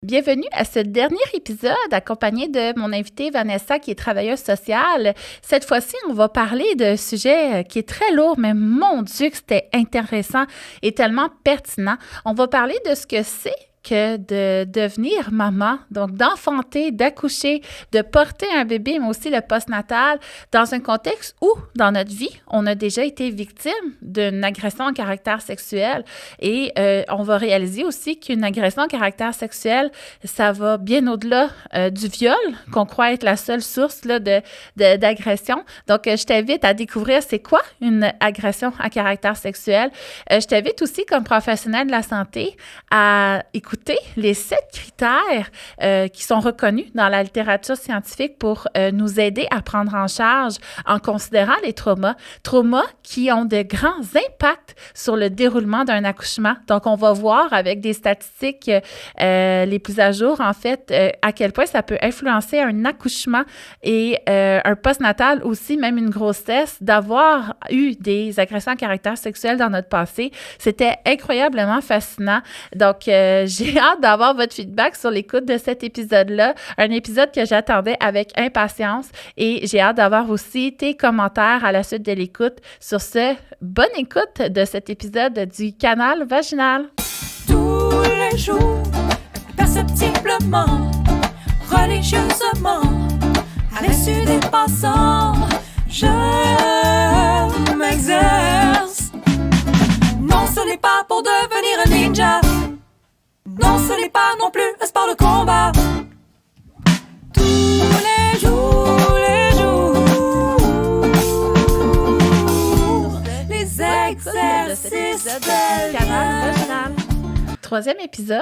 Bienvenue à ce dernier épisode accompagné de mon invitée Vanessa qui est travailleuse sociale. Cette fois-ci, on va parler d'un sujet qui est très lourd, mais mon Dieu que c'était intéressant et tellement pertinent. On va parler de ce que c'est que de devenir maman, donc d'enfanter, d'accoucher, de porter un bébé, mais aussi le postnatal, dans un contexte où, dans notre vie, on a déjà été victime d'une agression à caractère sexuel. Et on va réaliser aussi qu'une agression à caractère sexuel, ça va bien au-delà du viol, qu'on croit être la seule source là, d'agression. Donc, je t'invite à découvrir c'est quoi une agression à caractère sexuel. Je t'invite aussi, comme professionnel de la santé, à écouter les 7 critères qui sont reconnus dans la littérature scientifique pour nous aider à prendre en charge en considérant les traumas qui ont de grands impacts sur le déroulement d'un accouchement. Donc, on va voir avec des statistiques les plus à jour, en fait, à quel point ça peut influencer un accouchement et un postnatal aussi, même une grossesse, d'avoir eu des agressions à caractère sexuel dans notre passé. C'était incroyablement fascinant. Donc, j'ai hâte d'avoir votre feedback sur l'écoute de cet épisode-là, un épisode que j'attendais avec impatience et j'ai hâte d'avoir aussi tes commentaires à la suite de l'écoute. Sur ce, bonne écoute de cet épisode du Canal Vaginal. Tous les jours, perceptiblement, religieusement, à l'insu des passants, je m'exerce. Non, ce n'est pas pour devenir un ninja. Non, ce n'est pas non plus un sport de combat. Tous les jours, les exercices de Canal Vaginal. Troisième épisode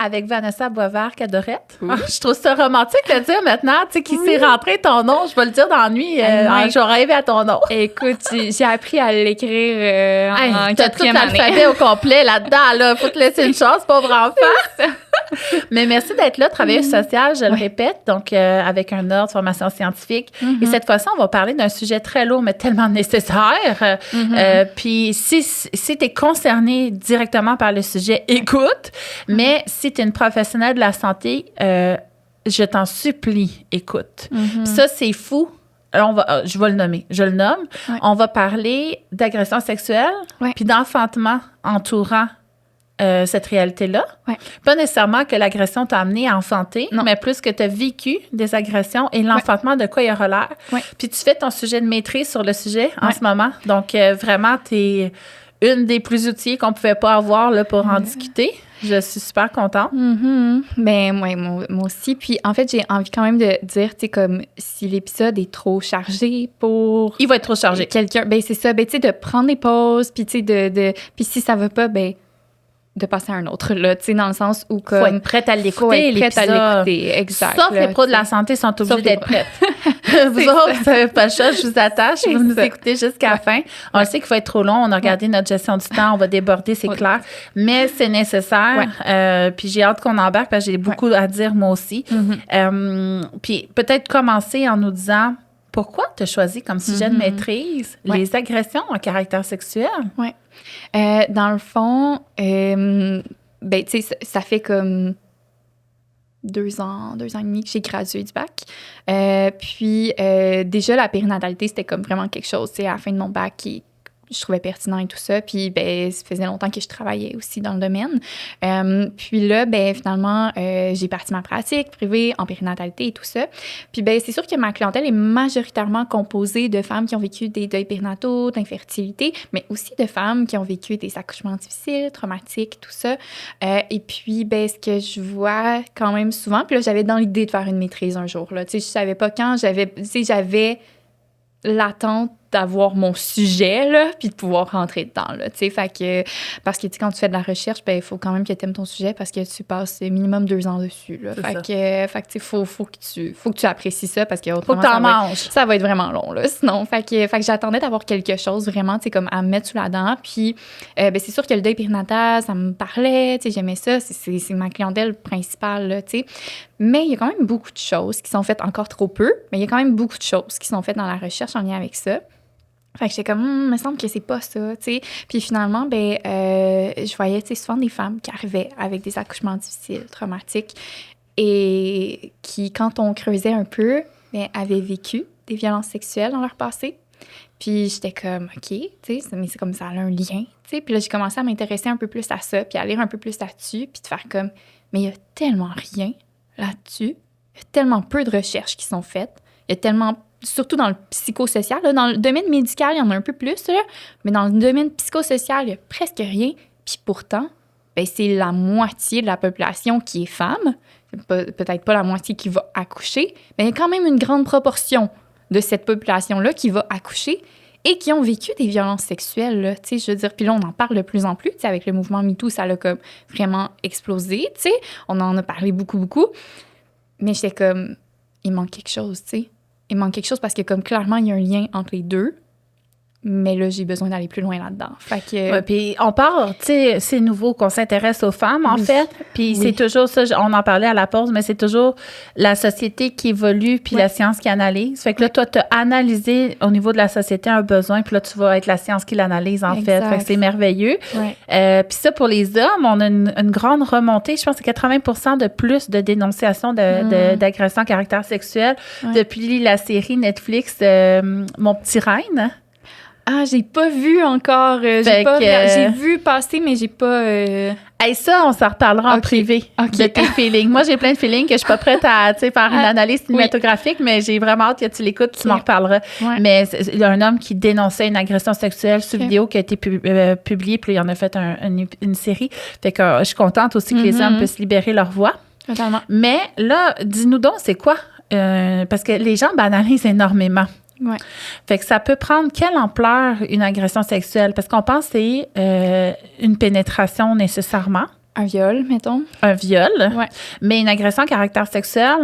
avec Vanessa Boisvert-Cadorette. Je trouve ça romantique de le dire maintenant, tu sais, qui s'est rentré ton nom. Je vais le dire dans la nuit, je vais rêver à ton nom. Écoute, j'ai appris à l'écrire en t'as tout quatrième année. l'alphabet au complet là-dedans, là. Faut te laisser une chance, pauvre enfant. Mais merci d'être là, travailleuse sociale, je le répète, donc avec un ordre, formation scientifique. Et cette fois-ci, on va parler d'un sujet très lourd, mais tellement nécessaire. Puis si tu es concerné directement par le sujet, écoute. Mais si tu es une professionnelle de la santé, je t'en supplie, écoute. Puis ça, c'est fou. Alors, je vais le nommer. Je le nomme. Ouais. On va parler d'agression sexuelle, puis d'enfantement entourant cette réalité-là. Ouais. Pas nécessairement que l'agression t'a amené à enfanter, mais plus que tu as vécu des agressions et l'enfantement de quoi il aura l'air. Ouais. Puis tu fais ton sujet de maîtrise sur le sujet en ce moment. Donc, vraiment, tu es une des plus outillées qu'on ne pouvait pas avoir là, pour en discuter. Je suis super contente. Ben, moi aussi. Puis, en fait, j'ai envie quand même de dire, tu sais, comme si l'épisode est trop chargé pour... Il va être trop chargé. Quelqu'un, ben c'est ça. Ben, tu sais, de prendre des pauses, puis tu sais, puis si ça va pas, ben de passer à un autre, là, tu sais, dans le sens où comme... Faut être prête à l'écouter, faut être prête l'épisode. À l'écouter, exact. Sauf là, les pros de la santé sont obligés d'être prêtes. Vous C'est autres, ça. vous n'avez pas le choix, je vous attache, C'est vous nous ça. écoutez jusqu'à la fin. On le sait qu'il faut être trop long, on a regardé notre gestion du temps, on va déborder, c'est clair, mais c'est nécessaire. Puis j'ai hâte qu'on embarque parce que j'ai beaucoup à dire moi aussi. Puis peut-être commencer en nous disant pourquoi tu as choisi comme sujet de maîtrise les agressions à caractère sexuel? Oui. Dans le fond, ben, tu sais, ça fait comme 2 ans et demi que j'ai gradué du bac. Puis, déjà, la périnatalité, c'était comme vraiment quelque chose, tu sais, à la fin de mon bac je trouvais pertinent et tout ça. Puis, ben, ça faisait longtemps que je travaillais aussi dans le domaine. Puis là, ben, finalement, j'ai parti ma pratique privée en périnatalité et tout ça. Puis, ben, c'est sûr que ma clientèle est majoritairement composée de femmes qui ont vécu des deuils périnataux, d'infertilité, mais aussi de femmes qui ont vécu des accouchements difficiles, traumatiques, tout ça. Et puis, ben, ce que je vois quand même souvent, puis là, j'avais dans l'idée de faire une maîtrise un jour, là. Tu sais, je savais pas quand, j'avais l'attente d'avoir mon sujet, là, puis de pouvoir rentrer dedans, là, tu sais, fait que, parce que, tu sais, quand tu fais de la recherche, ben, il faut quand même que tu aimes ton sujet parce que tu passes minimum 2 ans dessus, là, fait que, tu sais, faut que tu apprécies ça parce que autrement, Faut que t'en manges. ça va être vraiment long, là, sinon, fait que j'attendais d'avoir quelque chose vraiment, tu sais, comme à me mettre sous la dent, puis, ben, c'est sûr que le deuil périnatal, ça me parlait, tu sais, j'aimais ça, c'est ma clientèle principale, là, tu sais, mais il y a quand même beaucoup de choses qui sont faites, encore trop peu, mais il y a quand même beaucoup de choses qui sont faites dans la recherche en lien avec ça. Fait que j'étais comme, me semble que c'est pas ça, tu sais. Puis finalement, je voyais, tu sais, souvent des femmes qui arrivaient avec des accouchements difficiles, traumatiques, et qui, quand on creusait un peu, avaient vécu des violences sexuelles dans leur passé. Puis j'étais comme, OK, tu sais, mais c'est comme ça a un lien, tu sais. Puis là, j'ai commencé à m'intéresser un peu plus à ça, puis à lire un peu plus là-dessus, puis de faire comme, mais il y a tellement rien là-dessus. Il y a tellement peu de recherches qui sont faites. Il y a tellement, surtout dans le psychosocial, là, dans le domaine médical, il y en a un peu plus, là, mais dans le domaine psychosocial, il n'y a presque rien. Puis pourtant, c'est la moitié de la population qui est femme. Peut-être pas la moitié qui va accoucher, mais il y a quand même une grande proportion de cette population-là qui va accoucher et qui ont vécu des violences sexuelles, là, tu sais, je veux dire. Puis là, on en parle de plus en plus, tu sais, avec le mouvement MeToo, ça l'a comme vraiment explosé, tu sais. On en a parlé beaucoup, beaucoup. Mais j'étais comme, il manque quelque chose, tu sais. Il manque quelque chose parce que comme clairement, il y a un lien entre les deux. Mais là, j'ai besoin d'aller plus loin là-dedans. Fait que... Ouais, puis on part, tu sais, c'est nouveau qu'on s'intéresse aux femmes, en fait. Puis c'est toujours ça, on en parlait à la pause, mais c'est toujours la société qui évolue puis la science qui analyse. Fait que là, toi, tu as analysé au niveau de la société un besoin, puis là, tu vas être la science qui l'analyse, en fait. Fait que c'est merveilleux. Ouais. Puis ça, pour les hommes, on a une grande remontée. Je pense que c'est 80% de plus de dénonciations d'agressions à caractère sexuel depuis la série Netflix Mon petit reine. Ah, j'ai pas vu encore. J'ai vu passer, mais j'ai pas... Hey, ça, on s'en reparlera en privé de tes feelings. Moi, j'ai plein de feelings que je suis pas prête à faire une analyse cinématographique, mais j'ai vraiment hâte que tu l'écoutes, tu m'en reparleras. Ouais. Mais il y a un homme qui dénonçait une agression sexuelle sur vidéo qui a été publiée, puis il en a fait une série. Fait que je suis contente aussi que les hommes puissent libérer leur voix. Totalement. Mais là, dis-nous donc, c'est quoi? Parce que les gens banalisent énormément. Ouais. Fait que ça peut prendre quelle ampleur une agression sexuelle? Parce qu'on pense que c'est une pénétration nécessairement. Un viol, mettons. Un viol. Ouais. Mais une agression à caractère sexuel,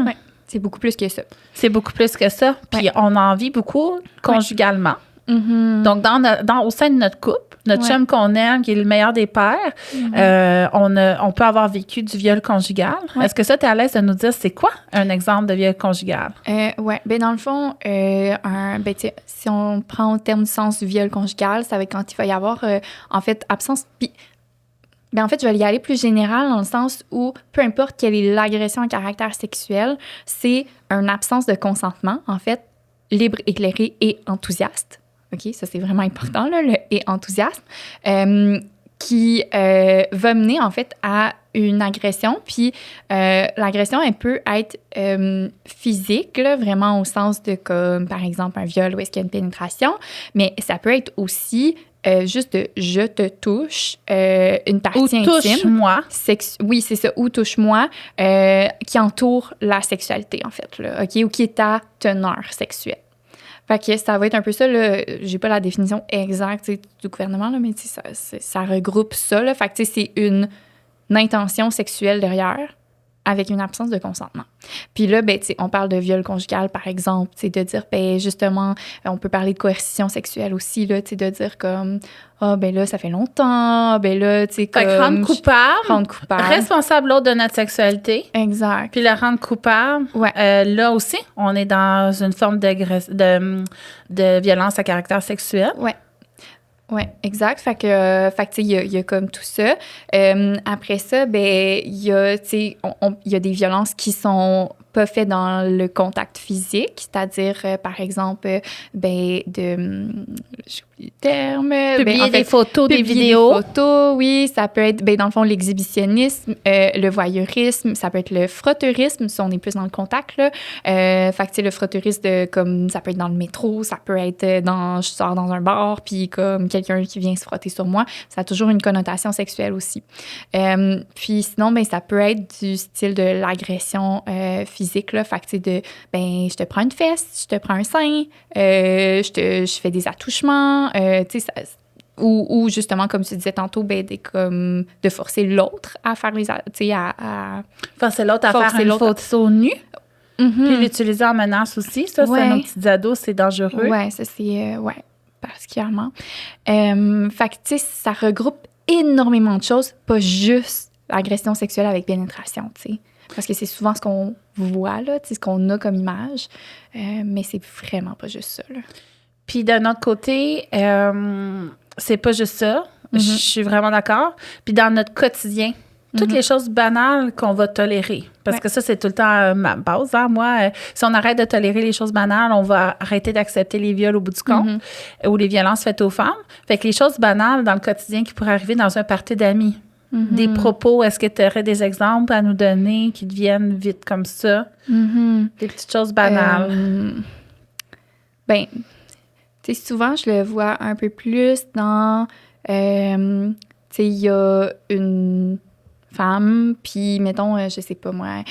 c'est beaucoup plus que ça. C'est beaucoup plus que ça. Puis on en vit beaucoup conjugalement. Mm-hmm. Donc, au sein de notre couple, notre chum qu'on aime, qui est le meilleur des pères, on peut avoir vécu du viol conjugal. Ouais. Est-ce que ça, tu es à l'aise de nous dire c'est quoi un exemple de viol conjugal? Oui. Dans le fond, si on prend au terme du sens du viol conjugal, ça va être quand il va y avoir, en fait, absence... Puis, en fait, je vais y aller plus général dans le sens où, peu importe quelle est l'agression à caractère sexuel, c'est une absence de consentement, en fait, libre, éclairé et enthousiaste. OK, ça, c'est vraiment important, là, le « et enthousiasme », qui va mener, en fait, à une agression. Puis, l'agression, elle peut être physique, là, vraiment au sens de, comme, par exemple, un viol où est-ce qu'il y a une pénétration, mais ça peut être aussi juste de « je te touche », une partie intime. Ou touche-moi. Oui, c'est ça, ou touche-moi, qui entoure la sexualité, en fait, là, OK, ou qui est ta teneur sexuelle. Fait que ça va être un peu ça, là. J'ai pas la définition exacte du gouvernement, là, mais ça regroupe ça, là. Fait que c'est une intention sexuelle derrière avec une absence de consentement. Puis là, on parle de viol conjugal, par exemple, de dire, justement, on peut parler de coercition sexuelle aussi, là, de dire comme, là, ça fait longtemps, là, comme... Rendre coupable. Responsable l'autre de notre sexualité. Exact. Puis le rendre coupable. Ouais. Là aussi, on est dans une forme de violence à caractère sexuel. Ouais. Oui, exact. Fait que il y a comme tout ça. Après ça, il y a, il y a des violences qui sont pas faites dans le contact physique, c'est-à-dire, par exemple, j'oublie le terme. Publier des photos, des vidéos. Des photos, oui. Ça peut être, dans le fond, l'exhibitionnisme, le voyeurisme, ça peut être le frotteurisme, si on est plus dans le contact, là. Le frotteurisme, comme, ça peut être dans le métro, ça peut être je sors dans un bar, puis comme quelqu'un qui vient se frotter sur moi, ça a toujours une connotation sexuelle aussi. Puis sinon, ça peut être du style de l'agression physique, là. Fait que, je te prends une fesse, je te prends un sein, je fais des attouchements, ou justement, comme tu disais tantôt, de forcer l'autre à faire forcer l'autre à faire une photo nue. Mm-hmm. Puis l'utiliser en menace aussi. Ça, c'est nos petits ados, c'est dangereux. Oui, ça, c'est... particulièrement. Fait que, ça regroupe énormément de choses, pas juste l'agression sexuelle avec pénétration, parce que c'est souvent ce qu'on voit, là, ce qu'on a comme image, mais c'est vraiment pas juste ça, là. Puis d'un autre côté, c'est pas juste ça. Je suis vraiment d'accord. Puis dans notre quotidien, toutes les choses banales qu'on va tolérer. Parce que ça, c'est tout le temps ma base. Hein? Moi, si on arrête de tolérer les choses banales, on va arrêter d'accepter les viols au bout du compte ou les violences faites aux femmes. Fait que les choses banales dans le quotidien qui pourraient arriver dans un party d'amis. Des propos, est-ce que tu aurais des exemples à nous donner qui deviennent vite comme ça? Des petites choses banales. Ben, tu sais, souvent, je le vois un peu plus dans... tu sais, il y a une femme, puis mettons, je sais pas moi,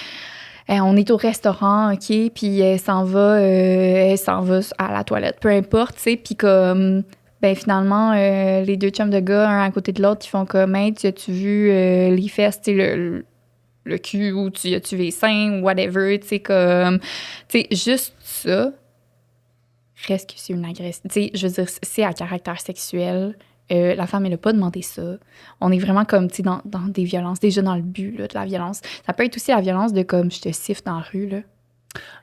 on est au restaurant, OK, puis elle s'en va à la toilette, peu importe, tu sais, puis comme, ben finalement, les deux chums de gars, un à côté de l'autre, ils font comme, hey, as-tu vu les fesses, tu sais, le cul, ou as-tu vu les seins, ou whatever, tu sais, comme, tu sais, juste ça, reste que c'est une agression, tu sais, je veux dire, c'est à caractère sexuel. La femme, elle n'a pas demandé ça. On est vraiment comme, tu sais, dans des violences, déjà dans le but là, de la violence. Ça peut être aussi la violence de comme, je te siffle dans la rue, là.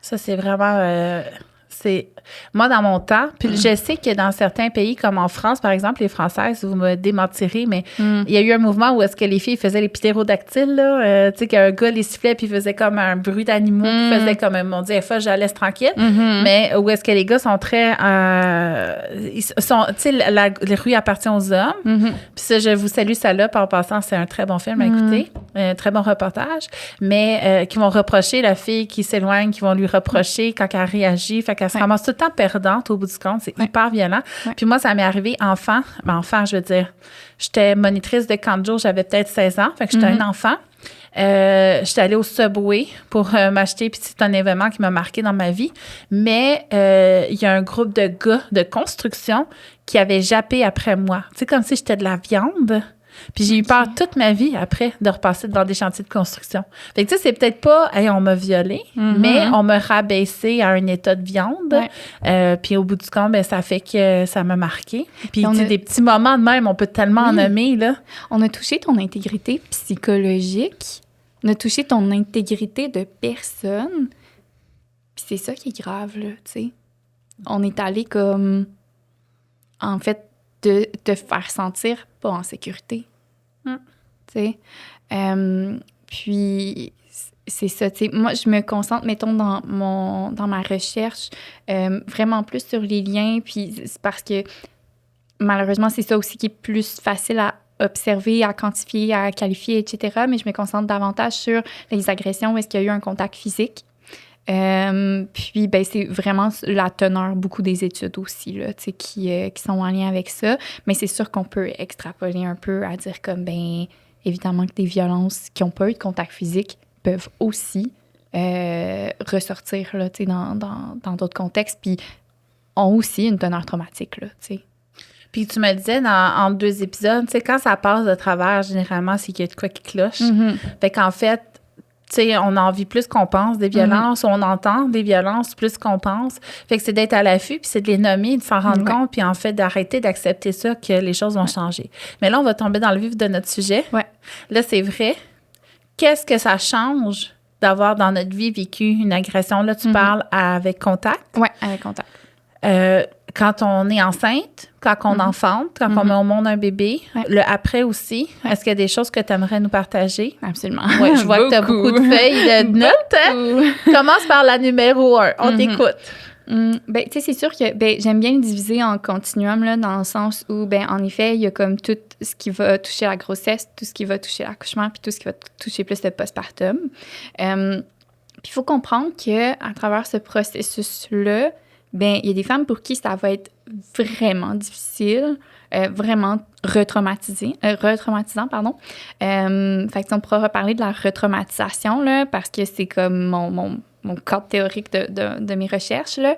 Ça, c'est vraiment... c'est moi, dans mon temps, puis je sais que dans certains pays, comme en France, par exemple, les Françaises, vous me démentirez, mais il y a eu un mouvement où est-ce que les filles faisaient les ptérodactyles, là, tu sais, qu'un gars les sifflait puis faisait comme un bruit d'animaux, qui faisait comme, mon Dieu, fois, je la laisse tranquille, mais où est-ce que les gars sont très... ils sont, tu sais, les rues appartiennent aux hommes, puis ça, je vous salue, Salope, en passant, c'est un très bon film à écouter, un très bon reportage, mais qui vont reprocher la fille qui s'éloigne, qui vont lui reprocher quand elle réagit, fait qu'elle se ramasse tout le temps perdante au bout du compte. C'est hyper violent. Puis moi, ça m'est arrivé enfant, je veux dire, j'étais monitrice de camp de jour, j'avais peut-être 16 ans, fait que j'étais un enfant. J'étais allée au Subway pour m'acheter, puis c'est un événement qui m'a marqué dans ma vie. Mais il y a un groupe de gars de construction qui avaient jappé après moi. Tu sais, comme si j'étais de la viande. Puis j'ai eu peur toute ma vie après de repasser devant des chantiers de construction. Fait que tu sais, c'est peut-être pas hey, on m'a violée, mais on m'a rabaissé à un état de viande. Puis au bout du compte, ben, ça fait que ça m'a marqué. Puis tu sais, des petits moments de même, on peut tellement en nommer, là. On a touché ton intégrité psychologique. On a touché ton intégrité de personne. Puis c'est ça qui est grave, là, tu sais. On est allé comme... En fait, de te faire sentir pas en sécurité. Tu sais? Puis, c'est ça, tu sais. Moi, je me concentre, mettons, dans ma recherche, vraiment plus sur les liens. Puis, c'est parce que, malheureusement, c'est ça aussi qui est plus facile à observer, à quantifier, à qualifier, etc. Mais je me concentre davantage sur les agressions où est-ce qu'il y a eu un contact physique. Puis, ben, c'est vraiment la teneur, beaucoup des études aussi, là, tu sais, qui sont en lien avec ça. Mais c'est sûr qu'on peut extrapoler un peu à dire comme, ben, évidemment que des violences qui n'ont pas eu de contact physique peuvent aussi ressortir, là, tu sais, dans d'autres contextes, puis ont aussi une teneur traumatique, là, tu sais. Puis tu me disais entre deux épisodes, tu sais, quand ça passe de travers, généralement, c'est qu'il y a de quoi qui cloche. Fait qu'en fait, tu sais, on en vit plus qu'on pense des violences, on entend des violences plus qu'on pense. Fait que c'est d'être à l'affût, puis c'est de les nommer, de s'en rendre compte, puis en fait, d'arrêter d'accepter ça, que les choses vont changer. Mais là, on va tomber dans le vif de notre sujet. Là, c'est vrai. Qu'est-ce que ça change d'avoir dans notre vie vécu une agression? Là, tu parles avec contact. Oui, avec contact. Quand on est enceinte, quand on enfante, quand on met au monde un bébé, le après aussi, est-ce qu'il y a des choses que tu aimerais nous partager? Absolument. Oui, je vois que tu as beaucoup de feuilles de notes. Hein? Commence par la numéro 1. On t'écoute. Ben, tu sais, c'est sûr que ben, j'aime bien le diviser en continuum, là, dans le sens où, ben, en effet, il y a comme tout ce qui va toucher la grossesse, tout ce qui va toucher l'accouchement, puis tout ce qui va toucher plus le postpartum. Puis il faut comprendre qu'à travers ce processus-là, ben il y a des femmes pour qui ça va être vraiment difficile, vraiment retraumatisant, pardon. Fait que on pourra reparler de la retraumatisation, là, parce que c'est comme mon cadre théorique de mes recherches, là.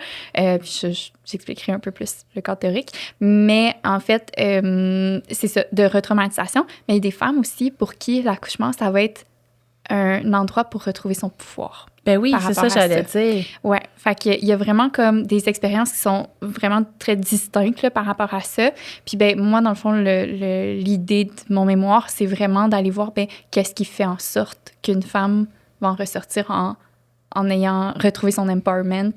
Puis j'expliquerai un peu plus le cadre théorique. Mais en fait, c'est ça, de retraumatisation. Mais il y a des femmes aussi pour qui l'accouchement, ça va être un endroit pour retrouver son pouvoir. Ben oui, c'est ça, j'allais dire. Ouais, fait qu'il y a vraiment comme des expériences qui sont vraiment très distinctes là, par rapport à ça. Puis ben moi, dans le fond, l'idée de mon mémoire, c'est vraiment d'aller voir ben qu'est-ce qui fait en sorte qu'une femme va en ressortir en ayant retrouvé son empowerment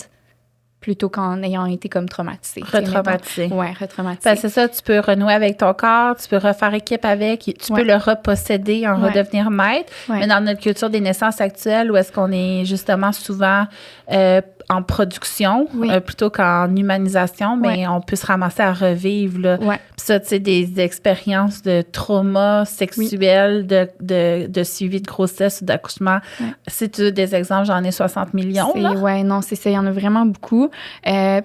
plutôt qu'en ayant été comme traumatisé. Retraumatisé. Oui, retraumatisé. Ben, c'est ça, tu peux renouer avec ton corps, tu peux refaire équipe avec, tu peux le reposséder, en redevenir maître. Ouais. Mais dans notre culture des naissances actuelles, où est-ce qu'on est justement souvent en production plutôt qu'en humanisation, mais on peut se ramasser à revivre. Là. Ouais. Puis ça, tu sais, des expériences de trauma sexuel, de suivi de grossesse ou d'accouchement. Ouais. Si tu veux des exemples, j'en ai 60 millions. Oui, non, c'est ça. Il y en a vraiment beaucoup.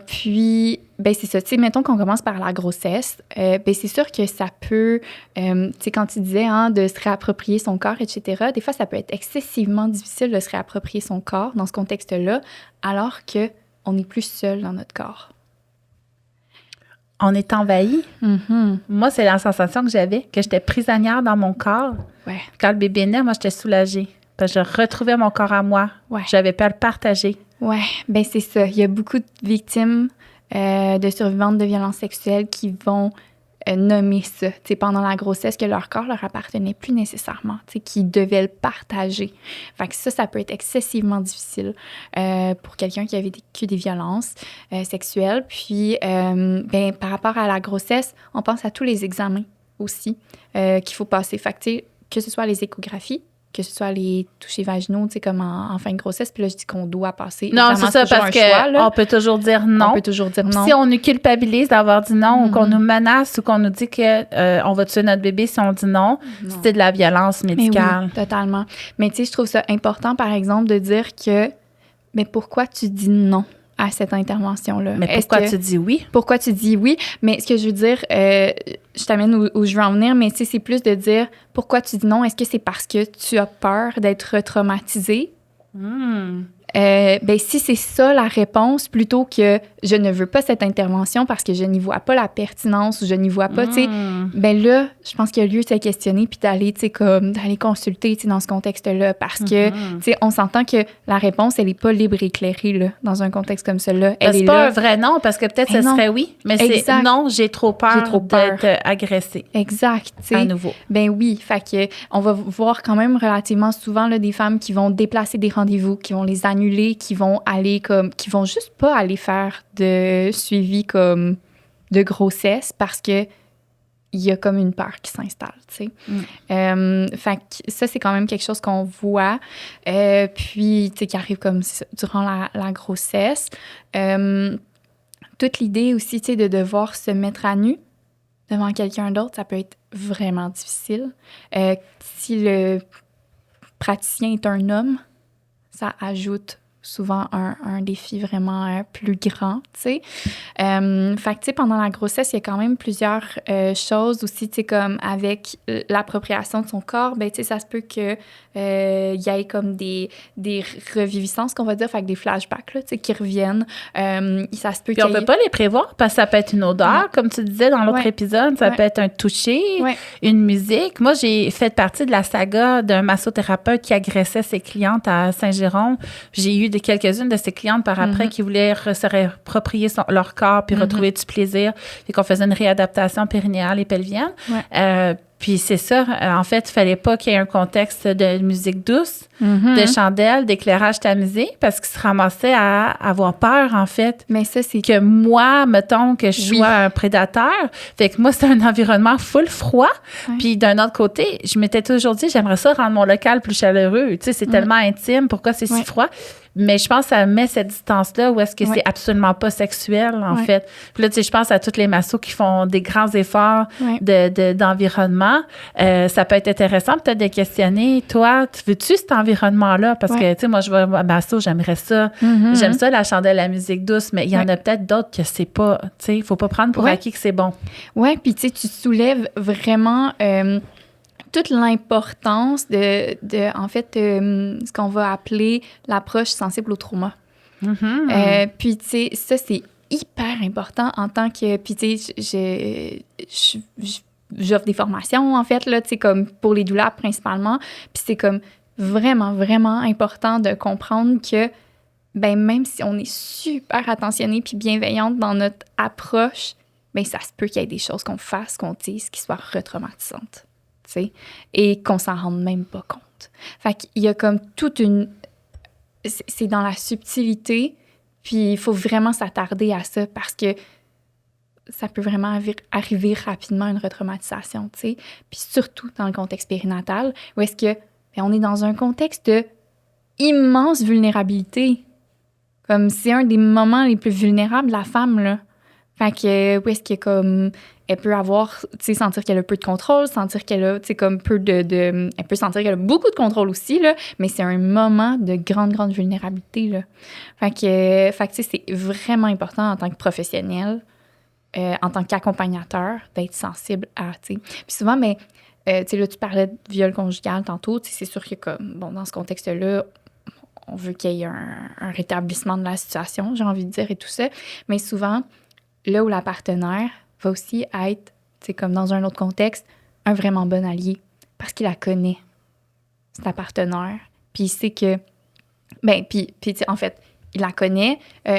Puis, ben c'est ça. Tu sais, mettons qu'on commence par la grossesse. Ben c'est sûr que ça peut, tu sais, quand tu disais de se réapproprier son corps, etc., des fois, ça peut être excessivement difficile de se réapproprier son corps dans ce contexte-là, alors qu'on n'est plus seul dans notre corps. On est envahi. Mm-hmm. Moi, c'est la sensation que j'avais, que j'étais prisonnière dans mon corps. Ouais. Quand le bébé naît, moi, j'étais soulagée. Parce que je retrouvais mon corps à moi. Ouais. J'avais pas à le partager. Oui, ben c'est ça. Il y a beaucoup de victimes de survivantes de violences sexuelles qui vont nommer ça, tu sais, pendant la grossesse, que leur corps leur appartenait plus nécessairement, tu sais, qu'ils devaient le partager. Fait que ça peut être excessivement difficile pour quelqu'un qui avait vécu des violences sexuelles. Puis, ben, par rapport à la grossesse, on pense à tous les examens aussi qu'il faut passer. Fait que, tu sais, que ce soit les échographies, que ce soit les touchés vaginaux, tu sais, comme en fin de grossesse. Puis là, je dis qu'on doit passer. Non, c'est ça, parce qu'on peut toujours dire non. On peut toujours dire non. Si on nous culpabilise d'avoir dit non, ou qu'on nous menace, ou qu'on nous dit qu'on va tuer notre bébé si on dit non, c'est de la violence médicale. Mais oui, totalement. Mais tu sais, je trouve ça important, par exemple, de dire que, mais pourquoi tu dis non à cette intervention-là? Mais pourquoi tu dis oui? Pourquoi tu dis oui? Mais ce que je veux dire, je t'amène où je veux en venir, mais tu sais, c'est plus de dire pourquoi tu dis non. Est-ce que c'est parce que tu as peur d'être traumatisé? Ben, si c'est ça la réponse, plutôt que je ne veux pas cette intervention parce que je n'y vois pas la pertinence ou je n'y vois pas, tu sais, ben là, je pense qu'il y a lieu de se questionner puis d'aller, tu sais, comme, d'aller consulter, tu sais, dans ce contexte-là parce que, tu sais, on s'entend que la réponse, elle n'est pas libre et éclairée, là, dans un contexte comme celui-là. C'est pas un vrai non parce que peut-être ce serait oui, mais c'est non, j'ai trop peur d'être agressée. Exact, tu sais. À nouveau. Ben oui, fait que on va voir quand même relativement souvent là, des femmes qui vont déplacer des rendez-vous, qui vont les annuler, qui vont aller comme, qui vont juste pas aller faire de suivi comme de grossesse parce que il y a comme une peur qui s'installe, tu sais. Fait que ça, c'est quand même quelque chose qu'on voit. Puis, tu sais, qui arrive comme durant la grossesse. Toute l'idée aussi, tu sais, de devoir se mettre à nu devant quelqu'un d'autre, ça peut être vraiment difficile. Si le praticien est un homme, ça ajoute souvent un défi vraiment plus grand, tu sais. Fait que, tu sais, pendant la grossesse, il y a quand même plusieurs choses aussi, tu sais, comme avec l'appropriation de son corps, ben, tu sais, ça se peut que il y ait comme des reviviscences, qu'on va dire, fait que des flashbacks, là, tu sais, qui reviennent. Ça se peut Puis on peut pas les prévoir parce que ça peut être une odeur, comme tu disais dans l'autre épisode, ça peut être un toucher, une musique. Moi, j'ai fait partie de la saga d'un massothérapeute qui agressait ses clientes à Saint-Jérôme. J'ai eu quelques-unes de ses clientes par après qui voulaient se réapproprier leur corps puis retrouver du plaisir. Puis qu'on faisait une réadaptation périnéale et pelvienne. Puis c'est ça, en fait, il fallait pas qu'il y ait un contexte de musique douce, de chandelles, d'éclairage tamisé, parce qu'ils se ramassaient à avoir peur, en fait. Mais ça, c'est que moi, mettons, que je sois un prédateur. Fait que moi, c'est un environnement full froid. Puis d'un autre côté, je m'étais toujours dit, j'aimerais ça rendre mon local plus chaleureux. Tu sais, c'est tellement intime, pourquoi c'est si froid? Mais je pense que ça met cette distance-là où est-ce que c'est absolument pas sexuel, en fait. Puis là, tu sais, je pense à toutes les massos qui font des grands efforts d'environnement. Ça peut être intéressant peut-être de questionner, toi, veux-tu cet environnement-là? Parce que, tu sais, moi, je vois à masso, j'aimerais ça. J'aime ça, la chandelle, la musique douce, mais il y en a peut-être d'autres que c'est pas, tu sais, il faut pas prendre pour acquis que c'est bon. Oui, puis tu sais, tu soulèves vraiment toute l'importance de en fait, ce qu'on va appeler l'approche sensible au trauma. Puis, tu sais, ça, c'est hyper important en tant que... Puis, tu sais, j'offre des formations, en fait, là, tu sais, comme pour les douleurs principalement. Puis, c'est comme vraiment, vraiment important de comprendre que, ben même si on est super attentionné puis bienveillante dans notre approche, ben ça se peut qu'il y ait des choses qu'on fasse, qu'on dise, qui soient retraumatisantes. Et qu'on s'en rende même pas compte. Fait qu'il y a comme toute une... C'est dans la subtilité Puis il faut vraiment s'attarder à ça parce que ça peut vraiment arriver rapidement une retraumatisation, tu sais. Puis surtout dans le contexte périnatal, où est-ce que on est dans un contexte de immense vulnérabilité. Comme c'est un des moments les plus vulnérables de la femme, là. Fait que, où est-ce que comme elle peut avoir, tu sais, sentir qu'elle a peu de contrôle, sentir qu'elle a, tu sais, comme peu de elle peut sentir qu'elle a beaucoup de contrôle aussi, là, mais c'est un moment de grande, grande vulnérabilité, là. Fait que tu sais, c'est vraiment important en tant que professionnel, en tant qu'accompagnateur, d'être sensible à, tu sais. Puis souvent, mais, tu sais, là, tu parlais de viol conjugal tantôt, tu sais, c'est sûr que, comme, bon, dans ce contexte-là, on veut qu'il y ait un rétablissement de la situation, j'ai envie de dire, et tout ça. Mais souvent, là où la partenaire va aussi être, tu sais, comme dans un autre contexte, un vraiment bon allié, parce qu'il la connaît, c'est ta partenaire, puis il sait que, ben, puis tu sais, en fait, il la connaît.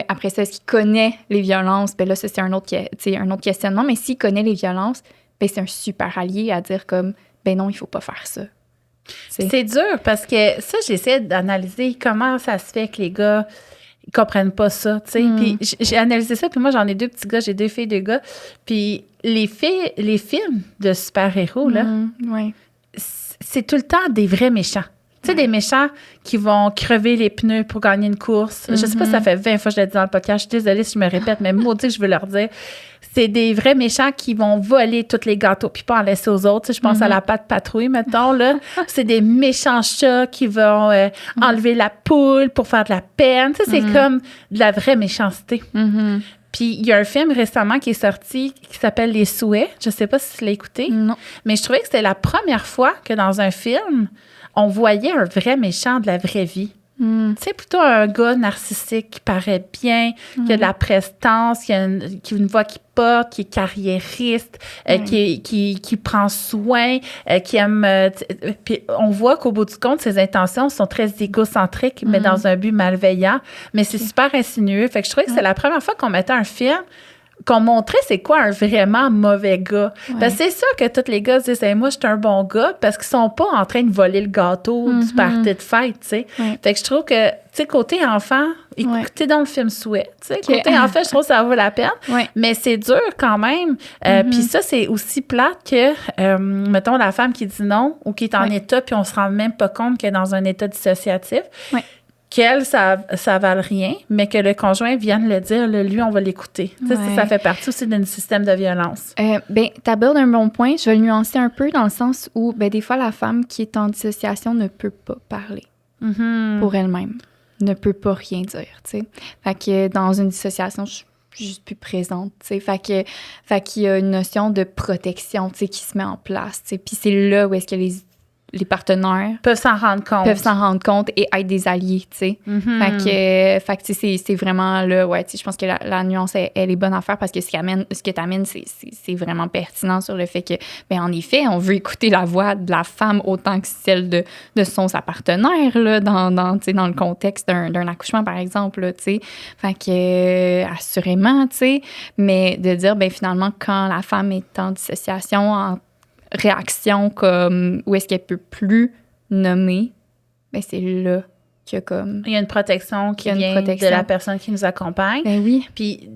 Après ça, est-ce qu'il connaît les violences? Ben là, ça, c'est un autre questionnement, mais s'il connaît les violences, ben c'est un super allié à dire comme, ben non, il faut pas faire ça. C'est dur, parce que ça, j'essaie d'analyser comment ça se fait que les gars ils comprennent pas ça, tu sais. Puis j'ai analysé ça, puis moi, j'en ai 2 petits gars, j'ai 2 filles, 2 gars. Puis les films de super-héros, là, Ouais. c'est tout le temps des vrais méchants. Tu sais, des méchants qui vont crever les pneus pour gagner une course. Je sais pas si ça fait 20 fois que je l'ai dit dans le podcast. Je suis désolée si je me répète, mais maudit que je veux leur dire. C'est des vrais méchants qui vont voler tous les gâteaux puis pas en laisser aux autres. Tu sais, je pense à la patte patrouille, mettons, là. C'est des méchants chats qui vont enlever la poule pour faire de la peine. Tu sais, c'est comme de la vraie méchanceté. Puis il y a un film récemment qui est sorti qui s'appelle Les Souhaits. Je sais pas si tu l'as écouté. Non. Mais je trouvais que c'était la première fois que dans un film, on voyait un vrai méchant de la vraie vie. Tu sais, plutôt un gars narcissique qui paraît bien, qui a de la prestance, qui a une voix qui porte, qui est carriériste, qui prend soin, qui aime... puis on voit qu'au bout du compte, ses intentions sont très égocentriques, mais dans un but malveillant. Mais c'est super insinueux. Fait que je trouvais que c'est la première fois qu'on mettait un film qu'on montrait c'est quoi un vraiment mauvais gars. Parce que c'est sûr que tous les gars se disent hey, « moi, je suis un bon gars » parce qu'ils sont pas en train de voler le gâteau du party de fête, tu sais. Fait que je trouve que, tu sais, côté enfant, écoutez dans le film Souhait, tu sais, côté enfant, je trouve que ça vaut la peine. Mais c'est dur quand même. Puis ça, c'est aussi plate que, mettons, la femme qui dit non ou qui est en état puis on se rend même pas compte qu'elle est dans un état dissociatif. Qu'elle, ça vale rien, mais que le conjoint vienne le dire, lui, on va l'écouter. Ça fait partie aussi d'un système de violence. Ben, t'abordes un bon point. Je vais le nuancer un peu dans le sens où, ben, des fois, la femme qui est en dissociation ne peut pas parler pour elle-même, ne peut pas rien dire, tu sais. Fait que dans une dissociation, je suis juste plus présente, tu sais. Fait qu'il y a une notion de protection, tu sais, qui se met en place, tu sais. Puis c'est là où est-ce que les partenaires peuvent s'en rendre compte et être des alliés, tu sais. Fait que c'est vraiment là, tu sais, je pense que la nuance, elle est bonne à faire parce que ce que t'amènes, c'est vraiment pertinent sur le fait que, ben en effet, on veut écouter la voix de la femme autant que celle de sa partenaire, là, dans tu sais, dans le contexte d'un accouchement, par exemple, là, tu sais. Fait que, assurément, tu sais, mais de dire, ben finalement, quand la femme est en dissociation, en réaction comme où est-ce qu'elle peut plus nommer, ben c'est là qu'il y a comme... Il y a une protection qui vient de la personne qui nous accompagne. Ben oui. Puis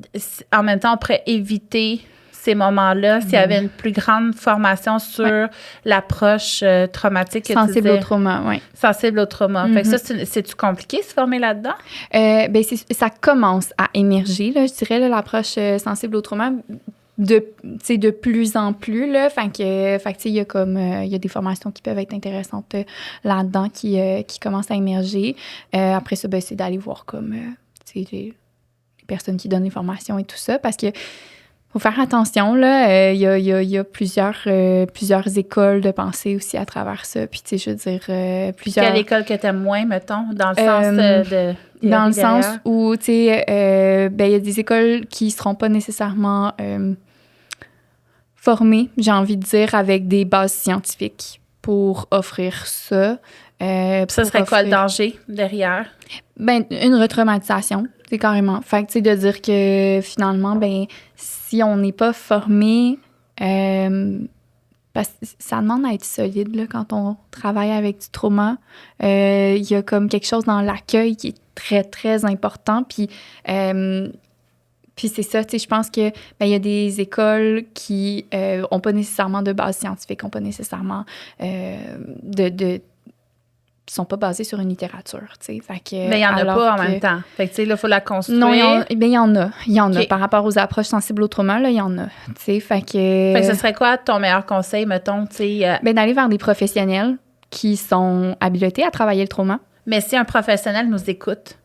en même temps, on pourrait éviter ces moments-là s'il y avait une plus grande formation sur l'approche traumatique. Sensible au trauma, oui. Sensible au trauma. Fait que ça, c'est-tu compliqué se former là-dedans? Ben ça commence à émerger, là, je dirais, là, l'approche sensible au trauma de plus en plus, là. Fait que il y a comme il y a des formations qui peuvent être intéressantes là-dedans qui commencent à émerger. Après ça, ben, c'est d'aller voir comme les personnes qui donnent les formations et tout ça, parce que faut faire attention, là. Il y a plusieurs écoles de pensée aussi à travers ça. Puis, tu sais, je veux dire, plusieurs... Quelle école que t'aimes moins, mettons, dans le sens de... Dans le sens où, tu sais, ben, il y a des écoles qui seront pas nécessairement formées, j'ai envie de dire, avec des bases scientifiques pour offrir ça. Ça serait quoi le danger derrière? Ben, une retraumatisation, c'est carrément. Fait que, tu sais, de dire que finalement, ben, si on n'est pas formé parce que ça demande à être solide là, quand on travaille avec du trauma. Il y a comme quelque chose dans l'accueil qui est très, très important. Puis c'est ça, tu sais, je pense que il y a des écoles qui n'ont pas nécessairement de base scientifique, n'ont pas nécessairement sont pas basées sur une littérature, tu sais. Fait que, mais il y en a pas en même temps. Fait que, tu sais, là, il faut la construire. Non, il y en a. Il y en a. Okay. Par rapport aux approches sensibles au trauma, là, il y en a. Tu sais, fait que ce serait quoi ton meilleur conseil, mettons, tu sais? D'aller vers des professionnels qui sont habilités à travailler le trauma. Mais si un professionnel nous écoute.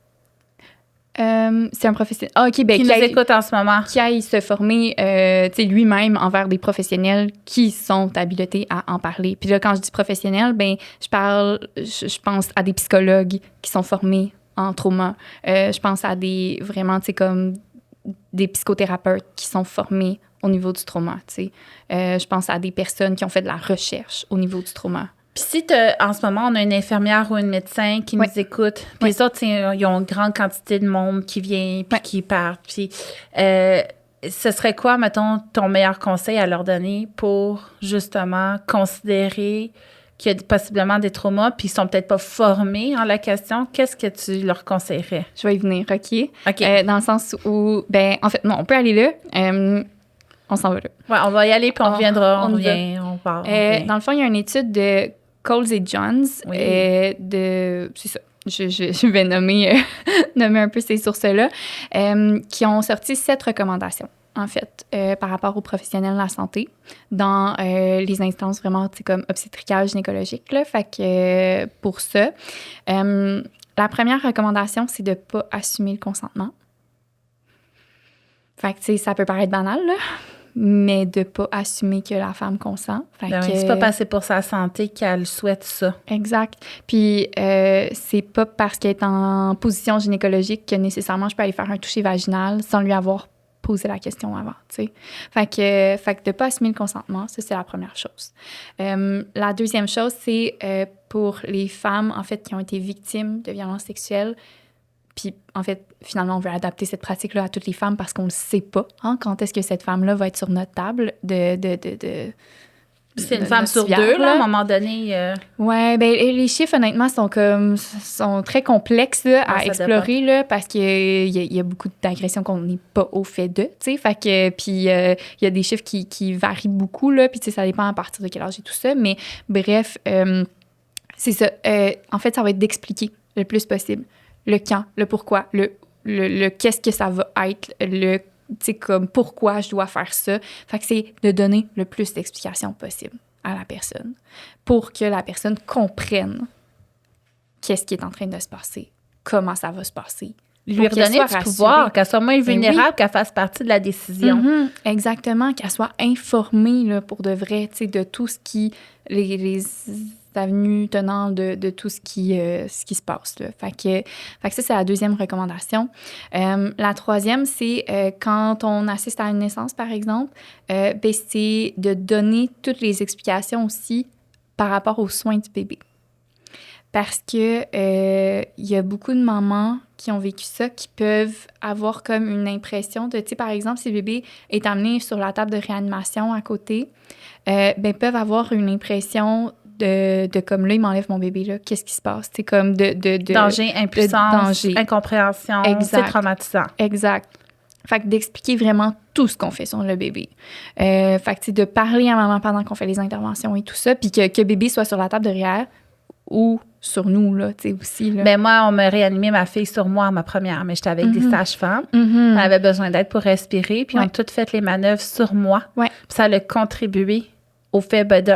C'est un professionnel. Qui nous écoute en ce moment. Qui aille se former lui-même envers des professionnels qui sont habilités à en parler. Puis là, quand je dis professionnel, je pense à des psychologues qui sont formés en trauma. Je pense à comme des psychothérapeutes qui sont formés au niveau du trauma. Je pense à des personnes qui ont fait de la recherche au niveau du trauma. Puis si en ce moment, on a une infirmière ou un médecin qui nous écoute, puis les autres, ils ont une grande quantité de monde qui vient puis qui part. Puis ce serait quoi, mettons, ton meilleur conseil à leur donner pour justement considérer qu'il y a possiblement des traumas puis ils sont peut-être pas formés en la question? Qu'est-ce que tu leur conseillerais? Je vais y venir, OK? Dans le sens où, en fait, non, on peut aller là. On s'en va là. Oui, on va y aller puis on reviendra. On revient, on part. Dans le fond, il y a une étude de Coles et Johns. C'est ça. Je vais nommer un peu ces sources-là, qui ont sorti 7 recommandations, en fait, par rapport aux professionnels de la santé dans les instances vraiment, tu sais, comme obstétricales, gynécologiques, là. Fait que pour ça, la première recommandation, c'est de ne pas assumer le consentement. Fait que, tu sais, ça peut paraître banal, là, mais de ne pas assumer que la femme consent. C'est pas passer pour sa santé qu'elle souhaite ça. Exact. Puis, c'est pas parce qu'elle est en position gynécologique que nécessairement je peux aller faire un toucher vaginal sans lui avoir posé la question avant, tu sais. Fait que de pas assumer le consentement, ça, c'est la première chose. La deuxième chose, c'est pour les femmes, en fait, qui ont été victimes de violences sexuelles. Puis, en fait, finalement, on veut adapter cette pratique-là à toutes les femmes parce qu'on ne le sait pas, hein, quand est-ce que cette femme-là va être sur notre table c'est une femme sur deux, là, à un moment donné. Oui, les chiffres, honnêtement, sont très complexes là, à explorer là, parce qu'il y a beaucoup d'agressions qu'on n'est pas au fait de, tu sais. Fait que, puis, il y a des chiffres qui varient beaucoup, là, puis, tu sais, ça dépend à partir de quel âge et tout ça. Mais bref, c'est ça. En fait, ça va être d'expliquer le plus possible le quand, le pourquoi, le qu'est-ce que ça va être, tu sais, comme pourquoi je dois faire ça. Fait que c'est de donner le plus d'explications possible à la personne pour que la personne comprenne qu'est-ce qui est en train de se passer, comment ça va se passer. Lui redonner du pouvoir, qu'elle soit moins vulnérable, qu'elle fasse partie de la décision. Mm-hmm, exactement, qu'elle soit informée là, pour de vrai, tu sais, de tout ce qui... les avenues tenant de tout ce qui se passe. Là. Fait que ça, c'est la deuxième recommandation. La troisième, c'est quand on assiste à une naissance, par exemple, c'est de donner toutes les explications aussi par rapport aux soins du bébé. Parce que y a beaucoup de mamans qui ont vécu ça, qui peuvent avoir comme une impression de, tu sais, par exemple, si le bébé est amené sur la table de réanimation à côté, peuvent avoir une impression de comme là, il m'enlève mon bébé, là, qu'est-ce qui se passe? C'est comme de danger, impuissance, incompréhension, c'est traumatisant. Exact. Fait que d'expliquer vraiment tout ce qu'on fait sur le bébé. Fait que de parler à maman pendant qu'on fait les interventions et tout ça, puis que bébé soit sur la table de réa ou sur nous, là, tu sais, aussi. Là. Moi, on m'a réanimé ma fille sur moi, ma première, mais j'étais avec des sages-femmes. Elle avait besoin d'aide pour respirer, puis on a toutes fait les manœuvres sur moi. Puis ça a contribué au fait, de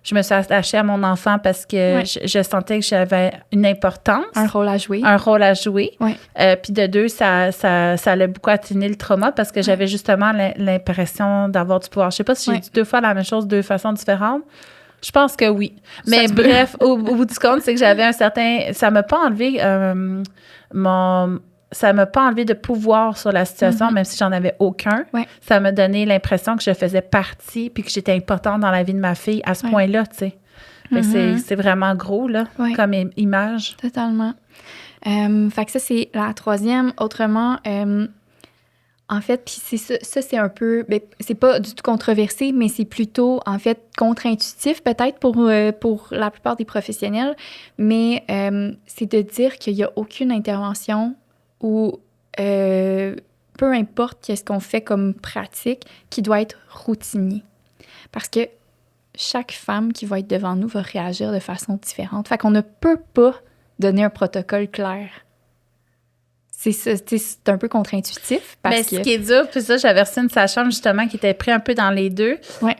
je me suis attachée à mon enfant parce que je sentais que j'avais une importance. Un rôle à jouer. Puis de 2, ça a beaucoup atténué le trauma parce que j'avais justement l'impression d'avoir du pouvoir. Je sais pas si j'ai dit 2 fois la même chose, 2 façons différentes. Je pense que oui. Mais bref, au bout du compte, c'est que j'avais un certain... Ça m'a pas enlevé ça m'a pas enlevé de pouvoir sur la situation, même si j'en avais aucun. Ça m'a donné l'impression que je faisais partie puis que j'étais importante dans la vie de ma fille à ce point-là, tu sais. C'est vraiment gros, là, comme image. Totalement. Fait que ça, c'est la troisième. Autrement, En fait, puis c'est ça c'est un peu, ben, c'est pas du tout controversé, mais c'est plutôt, en fait, contre-intuitif peut-être pour la plupart des professionnels, mais c'est de dire qu'il n'y a aucune intervention ou peu importe qu'est-ce qu'on fait comme pratique qui doit être routinier. Parce que chaque femme qui va être devant nous va réagir de façon différente. Fait qu'on ne peut pas donner un protocole clair. C'est un peu contre-intuitif parce que... Ce qui est dur, puis ça, j'avais reçu une sage-femme justement qui était pris un peu dans les deux. Ouais.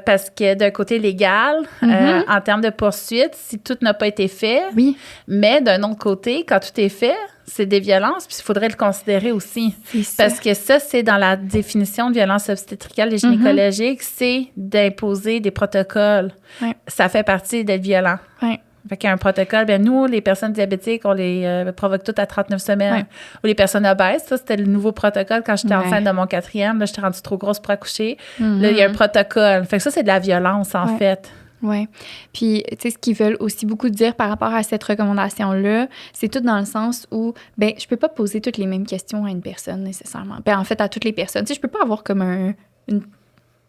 Parce que d'un côté légal, en termes de poursuite, si tout n'a pas été fait, Oui. mais d'un autre côté, quand tout est fait, c'est des violences, puis il faudrait le considérer aussi. C'est ça. Parce que ça, c'est dans la définition de violence obstétricale et gynécologique, c'est d'imposer des protocoles. Ouais. Ça fait partie d'être violent. Ouais. Fait qu'il y a un protocole. Bien, nous, les personnes diabétiques, on les provoque toutes à 39 semaines. Ouais. Ou les personnes obèses, ça, c'était le nouveau protocole quand j'étais Ouais. enceinte de mon 4e. Là, j'étais rendue trop grosse pour accoucher. Là, il y a un protocole. Fait que ça, c'est de la violence, en fait. Oui. Puis, tu sais, ce qu'ils veulent aussi beaucoup dire par rapport à cette recommandation-là, c'est tout dans le sens où, ben, je peux pas poser toutes les mêmes questions à une personne, nécessairement. Ben, en fait, à toutes les personnes. Tu sais, je peux pas avoir comme une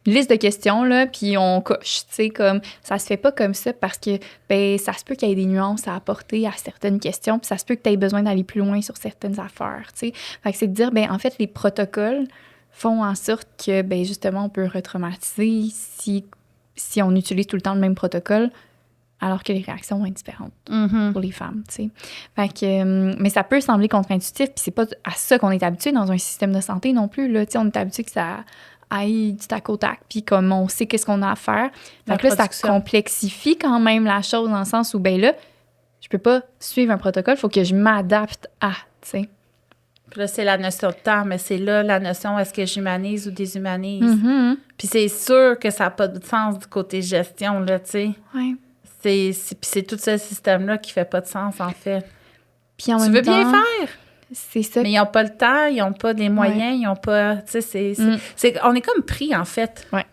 liste de questions, là, puis on coche, tu sais, comme, ça se fait pas comme ça parce que, ben, ça se peut qu'il y ait des nuances à apporter à certaines questions, puis ça se peut que tu aies besoin d'aller plus loin sur certaines affaires, tu sais. Fait que c'est de dire, ben, en fait, les protocoles font en sorte que, ben, justement, on peut retraumatiser si on utilise tout le temps le même protocole, alors que les réactions vont être différentes pour les femmes, tu sais. Fait que, mais ça peut sembler contre-intuitif, puis c'est pas à ça qu'on est habitué dans un système de santé non plus, là. Tu sais, on est habitué que ça aille du tac au tac, puis comme on sait qu'est-ce qu'on a à faire. Donc là, ça complexifie quand même la chose dans le sens où, ben là, je peux pas suivre un protocole, il faut que je m'adapte à, tu sais. Puis là, c'est la notion de temps, mais c'est là la notion, est-ce que j'humanise ou déshumanise? Puis c'est sûr que ça n'a pas de sens du côté gestion, là, tu sais. Oui. Puis c'est tout ce système-là qui fait pas de sens, en fait. Puis en Tu même veux temps, bien faire, c'est ça. mais ils n'ont pas le temps, ils n'ont pas les moyens, ils n'ont pas... Tu sais, on est comme pris, en fait. Ouais,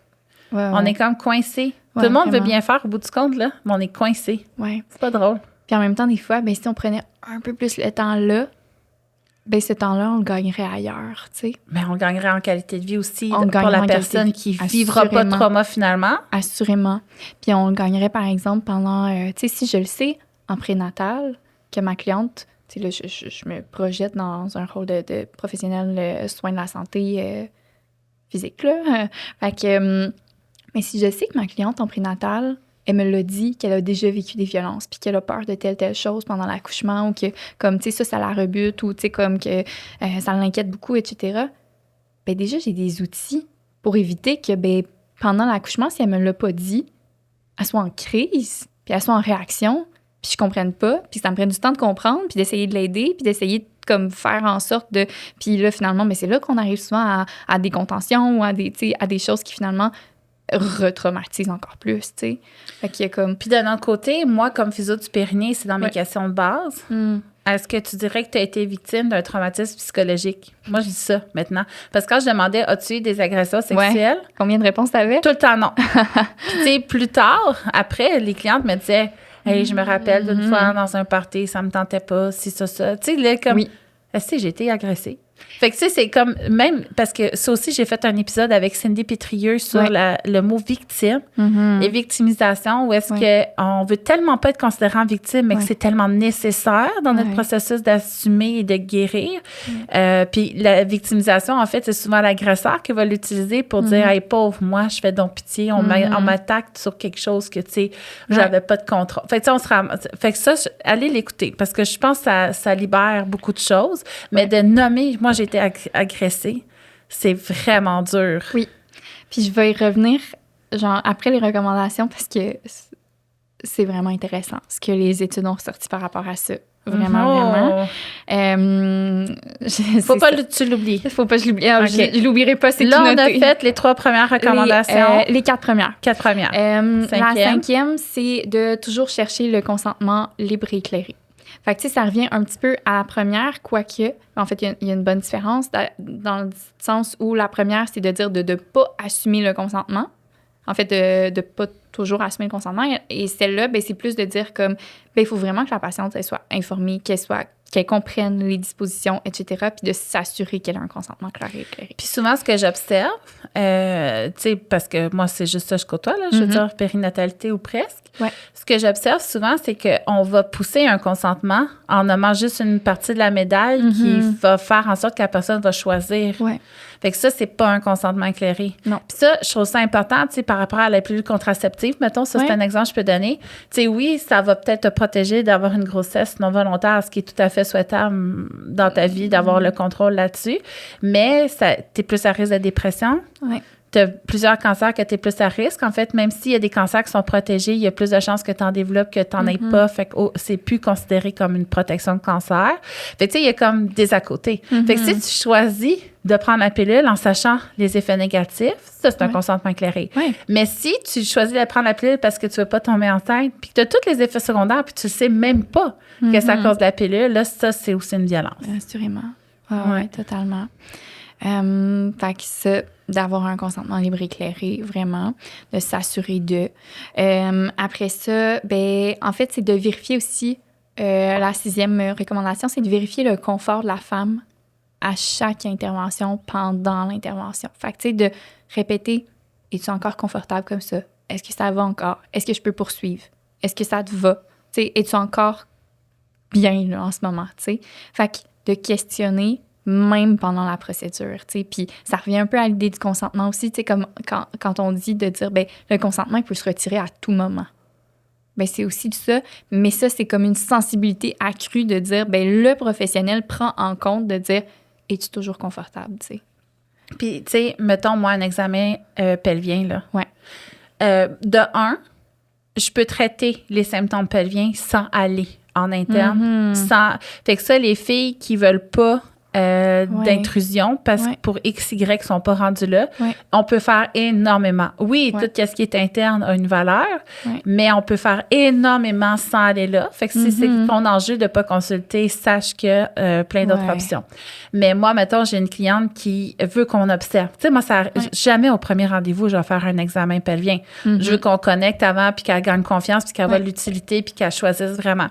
On est comme coincé. Ouais, Tout le monde veut vraiment. bien faire au bout du compte, là, mais on est coincé. Ouais. C'est pas drôle. Puis en même temps, des fois, ben, si on prenait un peu plus le temps là, ben ce temps-là, on le gagnerait ailleurs, tu sais. Mais on gagnerait en qualité de vie aussi On pour gagnerait la en personne qualité de qui vie, vivra pas de assurément. trauma, finalement. Assurément. Puis on le gagnerait, par exemple, pendant... tu sais, si je le sais, en prénatal, que ma cliente... Tu sais, là, je me projette dans un rôle de professionnel soin de la santé physique, là. Fait que... mais si je sais que ma cliente en prénatal, elle me l'a dit qu'elle a déjà vécu des violences puis qu'elle a peur de telle chose pendant l'accouchement ou que, comme, tu sais, ça la rebute ou, tu sais, comme que ça l'inquiète beaucoup, etc. Bien, déjà, j'ai des outils pour éviter que, ben, pendant l'accouchement, si elle me l'a pas dit, elle soit en crise puis elle soit en réaction puis je comprenne pas puis ça me prenne du temps de comprendre puis d'essayer de l'aider puis d'essayer de comme faire en sorte de... Puis là, finalement, mais c'est là qu'on arrive souvent à des contentions ou à des choses qui, finalement, retraumatise encore plus, tu sais. Fait qu'il y a comme... Puis d'un autre côté, moi, comme physio du périnée, c'est dans mes questions de base. Est-ce que tu dirais que tu as été victime d'un traumatisme psychologique? Moi, je dis ça maintenant. Parce que quand je demandais, as-tu eu des agressions sexuelles? Ouais. Combien de réponses t'avais? Tout le temps, non. Puis, tu sais, plus tard, après, les clientes me disaient, hey, je me rappelle d'une fois dans un party, ça me tentait pas, si ça. Tu sais, là, comme, est-ce que j'ai été agressée? Fait que, tu sais, c'est comme, même, parce que ça aussi, j'ai fait un épisode avec Cindy Pétrieux sur le mot victime et victimisation, où est-ce qu'on veut tellement pas être considéré en victime, mais que c'est tellement nécessaire dans notre processus d'assumer et de guérir. Puis la victimisation, en fait, c'est souvent l'agresseur qui va l'utiliser pour dire, hey, pauvre, moi, je fais donc pitié, on m'attaque sur quelque chose que, tu sais, j'avais pas de contrôle. Fait que, tu sais, fait que ça, allez l'écouter, parce que je pense que ça libère beaucoup de choses, mais de nommer, moi, j'ai été agressée, c'est vraiment dur. Oui. Puis je vais y revenir, genre, après les recommandations, parce que c'est vraiment intéressant ce que les études ont ressorti par rapport à ça. Vraiment, vraiment. Faut pas que tu l'oublies. Faut pas que je l'oublie. Je l'oublierai pas, c'est là, tout noté. on a fait les 3 premières recommandations. Les 4 premières. 4 premières. La 5e, c'est de toujours chercher le consentement libre et éclairé. Fait que, tu sais, ça revient un petit peu à la première, quoique, en fait, il y a une bonne différence dans le sens où la première, c'est de dire de ne pas assumer le consentement. En fait, de ne pas toujours assumer le consentement. Et celle-là, ben, c'est plus de dire comme, ben, il faut vraiment que la patiente, elle soit informée, qu'elle soit qu'elle comprenne les dispositions, etc., puis de s'assurer qu'elle a un consentement clair et éclairé. Puis souvent, ce que j'observe, tu sais, parce que moi, c'est juste ça que je côtoie, là, je veux dire, périnatalité ou presque. Ouais. Ce que j'observe souvent, c'est qu'on va pousser un consentement en nommant juste une partie de la médaille qui va faire en sorte que la personne va choisir. Ouais. Fait que ça, c'est pas un consentement éclairé. Non. Puis ça, je trouve ça important, tu sais, par rapport à la pilule contraceptive, mettons, ça, c'est un exemple que je peux donner. Tu sais, oui, ça va peut-être te protéger d'avoir une grossesse non volontaire, ce qui est tout à fait souhaitable dans ta vie, d'avoir le contrôle là-dessus, mais t'es plus à risque de dépression. Ouais. Tu as plusieurs cancers que tu es plus à risque. En fait, même s'il y a des cancers qui sont protégés, il y a plus de chances que tu en développes que tu n'en aies pas. Fait que c'est plus considéré comme une protection de cancer. Fait que tu sais, il y a comme des à côté. Fait que si tu choisis de prendre la pilule en sachant les effets négatifs, ça, c'est un consentement éclairé. Ouais. Mais si tu choisis de prendre la pilule parce que tu ne veux pas tomber enceinte, puis que tu as tous les effets secondaires, puis tu ne sais même pas que c'est à cause de la pilule, là, ça, c'est aussi une violence. Assurément. Oui, totalement. Fait que ça, d'avoir un consentement libre et éclairé, vraiment, de s'assurer de. Après ça, ben, en fait, c'est de vérifier aussi, la 6e recommandation, c'est de vérifier le confort de la femme à chaque intervention pendant l'intervention. Fait que, tu sais, de répéter, es-tu encore confortable comme ça? Est-ce que ça va encore? Est-ce que je peux poursuivre? Est-ce que ça te va? Tu sais, es-tu encore bien là, en ce moment? Tu sais? Fait que de questionner même pendant la procédure, tu sais. Puis ça revient un peu à l'idée du consentement aussi, tu sais, comme quand on dit de dire, ben le consentement, il peut se retirer à tout moment. Ben c'est aussi de ça, mais ça, c'est comme une sensibilité accrue de dire, ben le professionnel prend en compte de dire, es-tu toujours confortable, tu sais. Puis, tu sais, mettons, moi, un examen pelvien, là. Ouais. De un, je peux traiter les symptômes pelviens sans aller en interne. Fait que ça, les filles qui veulent pas d'intrusion parce que pour X, Y, sont pas rendus là, on peut faire énormément. Oui, tout ce qui est interne a une valeur, mais on peut faire énormément sans aller là. Fait que si c'est ton enjeu de pas consulter, sache qu'il y a plein d'autres options. Mais moi, mettons, j'ai une cliente qui veut qu'on observe. Tu sais, moi, jamais au premier rendez-vous, je vais faire un examen pelvien. Je veux qu'on connecte avant, puis qu'elle gagne confiance, puis qu'elle voit l'utilité, puis qu'elle choisisse vraiment.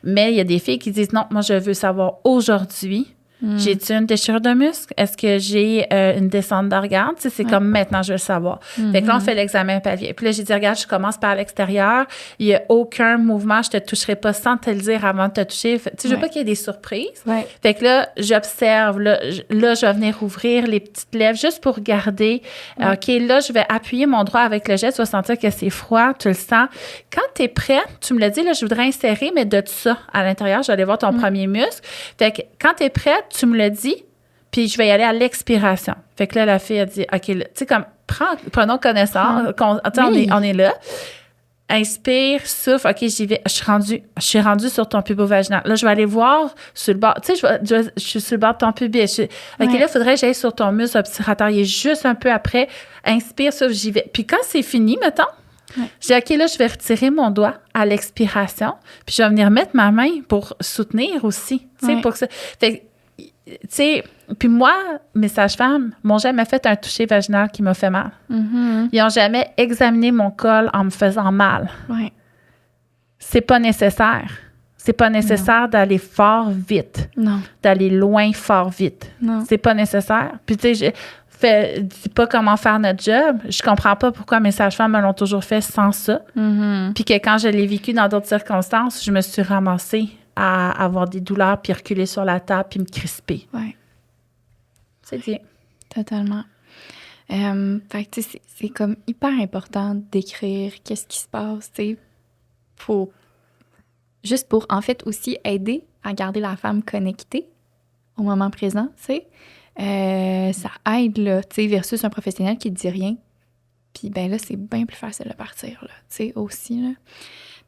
Mais il y a des filles qui disent, non, moi, je veux savoir aujourd'hui, j'ai-tu une déchirure de muscle? Est-ce que j'ai une descente d'organes? Tu sais, c'est comme maintenant, je veux le savoir. Fait que là, on fait l'examen pelvien. Puis là, j'ai dit, regarde, je commence par l'extérieur. Il n'y a aucun mouvement. Je ne te toucherai pas sans te le dire avant de te toucher. Tu sais, je veux pas qu'il y ait des surprises. Fait que là, j'observe. Là, je vais venir ouvrir les petites lèvres juste pour regarder. OK, là, je vais appuyer mon doigt avec le geste. Tu vas sentir que c'est froid. Tu le sens. Quand tu es prête, tu me l'as dit, là, je voudrais insérer, mais de tout ça à l'intérieur. Je vais aller voir ton premier muscle. Fait que quand tu es prête, tu me le dis, puis je vais y aller à l'expiration. Fait que là, la fille a dit, OK, tu sais, comme, prenons connaissance, on est là. Inspire, souffle, OK, j'y vais. Je suis rendue sur ton pubis vaginal. Là, je vais aller voir sur le bord. Tu sais, je suis sur le bord de ton pubis. OK, là, il faudrait que j'aille sur ton muscle obturateur. Il est juste un peu après. Inspire, souffle, j'y vais. Puis quand c'est fini, mettons, je dis, OK, là, je vais retirer mon doigt à l'expiration, puis je vais venir mettre ma main pour soutenir aussi. Tu sais, pour que ça. Fait tu sais, puis moi, mes sages-femmes m'ont jamais fait un toucher vaginal qui m'a fait mal. Ils n'ont jamais examiné mon col en me faisant mal. C'est pas nécessaire. C'est pas nécessaire d'aller fort vite. D'aller loin fort vite. C'est pas nécessaire. Puis tu sais, dis pas comment faire notre job. Je comprends pas pourquoi mes sages-femmes me l'ont toujours fait sans ça. Puis que quand je l'ai vécu dans d'autres circonstances, je me suis ramassée à avoir des douleurs, puis reculer sur la table, puis me crisper. C'est bien. Totalement. Fait que, tu sais, c'est comme hyper important d'écrire qu'est-ce qui se passe, tu sais, juste pour, en fait, aussi aider à garder la femme connectée au moment présent, tu sais. Ça aide, là, tu sais, versus un professionnel qui ne dit rien. Puis, ben là, c'est bien plus facile de partir, là, tu sais, aussi, là.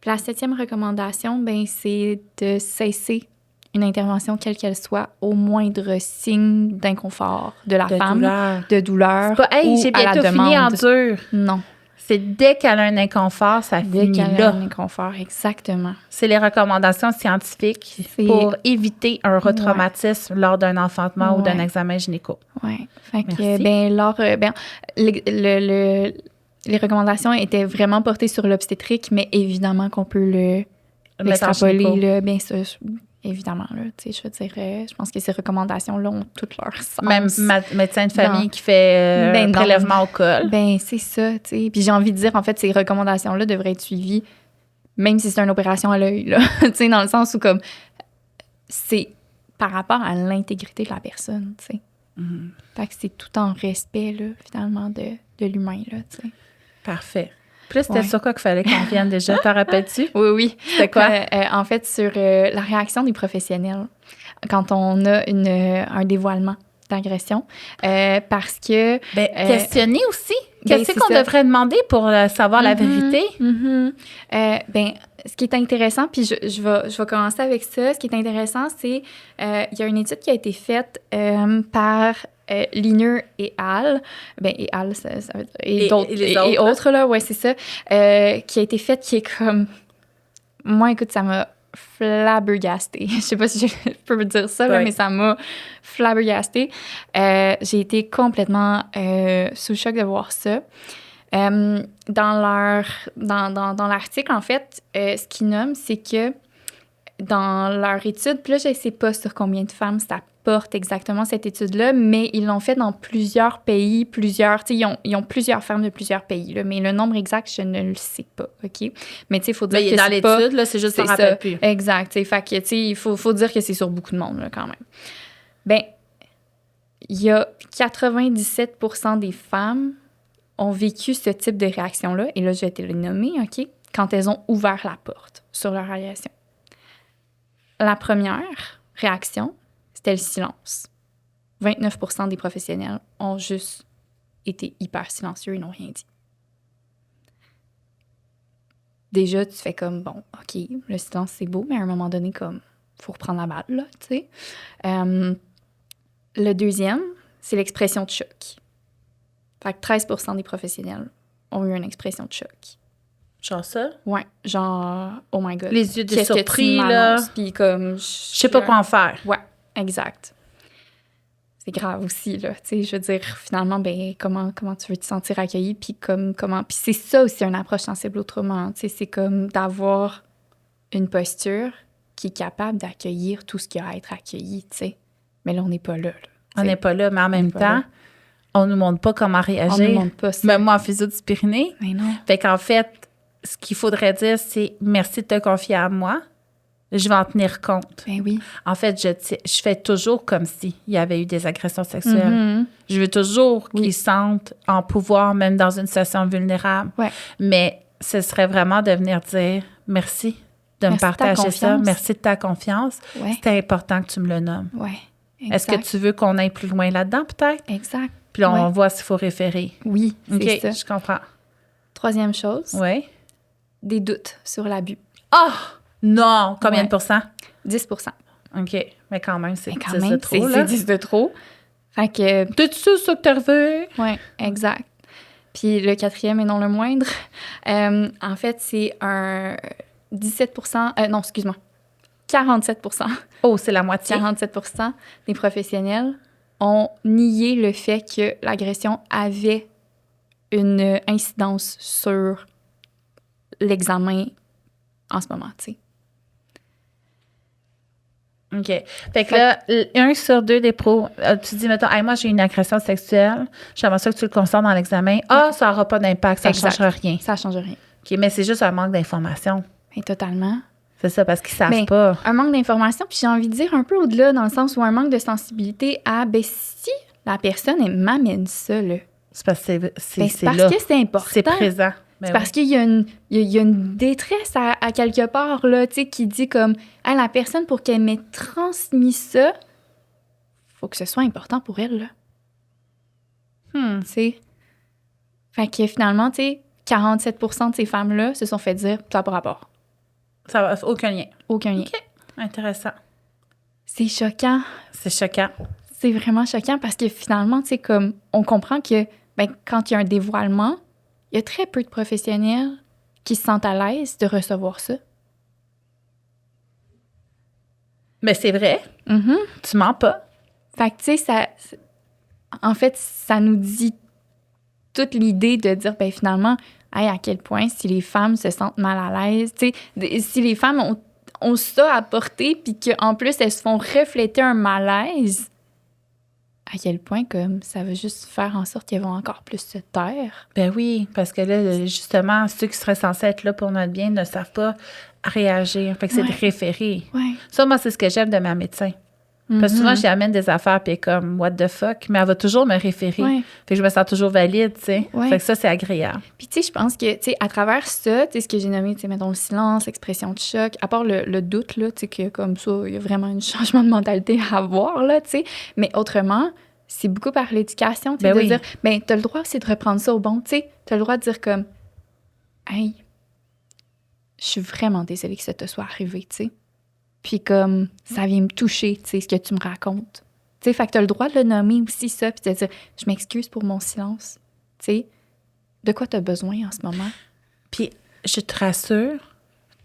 Puis la 7e recommandation, ben c'est de cesser une intervention, quelle qu'elle soit, au moindre signe d'inconfort de la femme, de douleur. C'est pas, hey, j'ai bientôt fini en dur. Non. C'est dès qu'elle a un inconfort, ça finit là. Dès qu'elle a un inconfort, exactement. C'est les recommandations scientifiques pour éviter un retraumatisme lors d'un enfantement ou d'un examen gynéco. Oui. Fait que, ben, les recommandations étaient vraiment portées sur l'obstétrique, mais évidemment qu'on peut le extrapoler, là, bien sûr, évidemment, là, tu sais, je veux dire, je pense que ces recommandations-là ont toutes leur sens. Même médecin de famille Non. qui fait Ben, un non. prélèvement au col. Ben, c'est ça, tu sais. Puis j'ai envie de dire, en fait, ces recommandations-là devraient être suivies, même si c'est une opération à l'œil, là. Tu sais, dans le sens où, comme, c'est par rapport à l'intégrité de la personne, tu sais. Fait que c'est tout en respect, là, finalement, de l'humain, là, tu sais. Parfait. Puis là, c'était Ouais. sur quoi qu'il fallait qu'on vienne déjà? T'en rappelles-tu? Oui, oui. C'était quoi? En fait, sur la réaction des professionnels quand on a un dévoilement d'agression. Parce que... Questionner aussi. ben, Qu'est-ce c'est qu'on ça. devrait demander pour savoir la vérité? Ben, ce qui est intéressant, puis je vais commencer avec ça. Ce qui est intéressant, c'est il y a une étude qui a été faite par Liner et Al. Ben, et Al, ça veut dire, et d'autres, les et autres, autres, là, ouais, c'est ça. Qui a été faite, qui est comme... Moi, écoute, ça m'a flabbergastée. Je sais pas si je peux dire ça, là, Ouais. mais ça m'a flabbergastée. J'ai été complètement sous le choc de voir ça. Dans l'article, en fait, ce qu'ils nomment, c'est que dans leur étude, puis là, je ne sais pas sur combien de femmes ça porte exactement cette étude-là, mais ils l'ont fait dans plusieurs pays, tu sais, ils ont plusieurs femmes de plusieurs pays, là, mais le nombre exact, je ne le sais pas, OK? Mais tu sais, il faut dire Mais que dans c'est pas... l'étude, là, c'est juste qu'on C'est ne rappelle ça, plus. exact. Tu sais, fait que, tu sais, il faut dire que c'est sur beaucoup de monde, là, quand même. Bien, il y a 97% des femmes ont vécu ce type de réaction-là, et là, je vais te le nommer, OK? Quand elles ont ouvert la porte sur leur agression. La première réaction, c'était le silence. 29% des professionnels ont juste été hyper silencieux et n'ont rien dit. Déjà, tu fais comme, bon, OK, le silence, c'est beau, mais à un moment donné, comme, faut reprendre la balle, là, tu sais. Le deuxième, c'est l'expression de choc. Fait que 13% des professionnels ont eu une expression de choc. Genre ça? Ouais, genre, oh my God. Les yeux des Qu'est-ce que surpris, tu là. m'annonces? Puis comme... Je sais pas quoi en faire. Ouais, exact. C'est grave aussi, là. Tu sais, je veux dire, finalement, ben comment tu veux te sentir accueilli, puis comment... Puis c'est ça aussi, une approche sensible autrement. Tu sais, c'est comme d'avoir une posture qui est capable d'accueillir tout ce qui a à être accueilli, tu sais. Mais là, on n'est pas là, On n'est pas là, mais en même pas temps, là. on nous montre pas comment On réagir. ne montre pas ça. Même moi, en physio du Pyrénées. Mais non. Fait qu'en fait, ce qu'il faudrait dire, c'est merci de te confier à moi. Je vais en tenir compte. Ben oui. En fait, je fais toujours comme s'il y avait eu des agressions sexuelles. Mhm. Je veux toujours Oui. qu'ils sentent en pouvoir, même dans une situation vulnérable. Ouais. Mais ce serait vraiment de venir dire merci de me Merci de ta partager ça. confiance. Merci de ta confiance. Ouais. C'était important que tu me le nommes. Ouais. Est-ce que Exact. tu veux qu'on aille plus loin là-dedans, peut-être? Exact. Puis là, on Ouais. voit s'il faut référer. Oui, c'est OK, ça. je comprends. Troisième chose, Oui. des doutes sur l'abus. Ah! Non! Combien Ouais. de pourcents? 10%. OK. Mais quand même, c'est Mais quand 10 de même, trop, là. c'est 10 de trop. Fait que, T'es-tu sûr ça que t'as revu? ouais, exact. Puis le quatrième et non le moindre, en fait, c'est un 17%, non, excuse-moi, 47%. Oh, c'est la moitié. 47% des professionnels ont nié le fait que l'agression avait une incidence sur l'examen en ce moment, tu sais. OK. Fait que là, 1 sur 2 des pros, tu dis, mettons, hey, moi, j'ai une agression sexuelle, j'aimerais ça que tu le constates dans l'examen. Ah, ça n'aura pas d'impact, ça ne Exact. changera rien. Ça change rien. OK, mais c'est juste un manque d'information. Mais totalement. C'est ça, parce qu'ils savent Mais pas. un manque d'information, puis j'ai envie de dire un peu au-delà, dans le sens où un manque de sensibilité à, ben si la personne, elle m'amène ça, là, C'est parce que c'est ben, c'est parce là. que c'est important. C'est présent. Ben C'est parce qu'il y a une détresse à quelque part, là, tu sais, qui dit comme, hey, la personne, pour qu'elle m'ait transmis ça, faut que ce soit important pour elle, là, oui. tu sais. Fait que finalement, tu sais, 47% de ces femmes-là se sont fait dire, ça n'a pas rapport. Ça va, aucun lien. Aucun lien. OK. Intéressant. C'est choquant. C'est choquant. C'est vraiment choquant parce que finalement, tu sais, comme, on comprend que, ben, quand il y a un dévoilement, il y a très peu de professionnels qui se sentent à l'aise de recevoir ça. Mais c'est vrai, Mhm. tu mens pas. Fait que, tu sais, en fait, ça nous dit toute l'idée de dire, ben finalement, hey, à quel point, si les femmes se sentent mal à l'aise, tu sais, si les femmes ont ça à porter, puis qu'en plus, elles se font refléter un malaise, à quel point comme ça va juste faire en sorte qu'elles vont encore plus se taire. Ben oui, parce que là, justement, ceux qui seraient censés être là pour notre bien ne savent pas réagir. Fait que c'est de référer. Ouais. Ça, moi, c'est ce que j'aime de ma médecin. Parce que souvent, j'y amène des affaires, puis elle est comme, what the fuck? Mais elle va toujours me référer. Ouais. Fait que je me sens toujours valide, tu sais. Ouais. Fait que ça, c'est agréable. Puis, tu sais, je pense que, tu sais, à travers ça, tu sais, ce que j'ai nommé, tu sais, mettons le silence, l'expression de choc, à part le doute, là, tu sais, que comme ça, il y a vraiment un changement de mentalité à avoir, là, tu sais. Mais autrement, c'est beaucoup par l'éducation, tu sais, de dire, ben, t'as le droit aussi de reprendre ça au bon, tu sais. T'as le droit de dire comme, hey, je suis vraiment désolée que ça te soit arrivé, tu sais. Puis comme, ça vient me toucher, tu sais, ce que tu me racontes. Tu sais, fait que t'as le droit de le nommer aussi, ça, puis de dire, je m'excuse pour mon silence. Tu sais, de quoi t'as besoin en ce moment? Puis, je te rassure,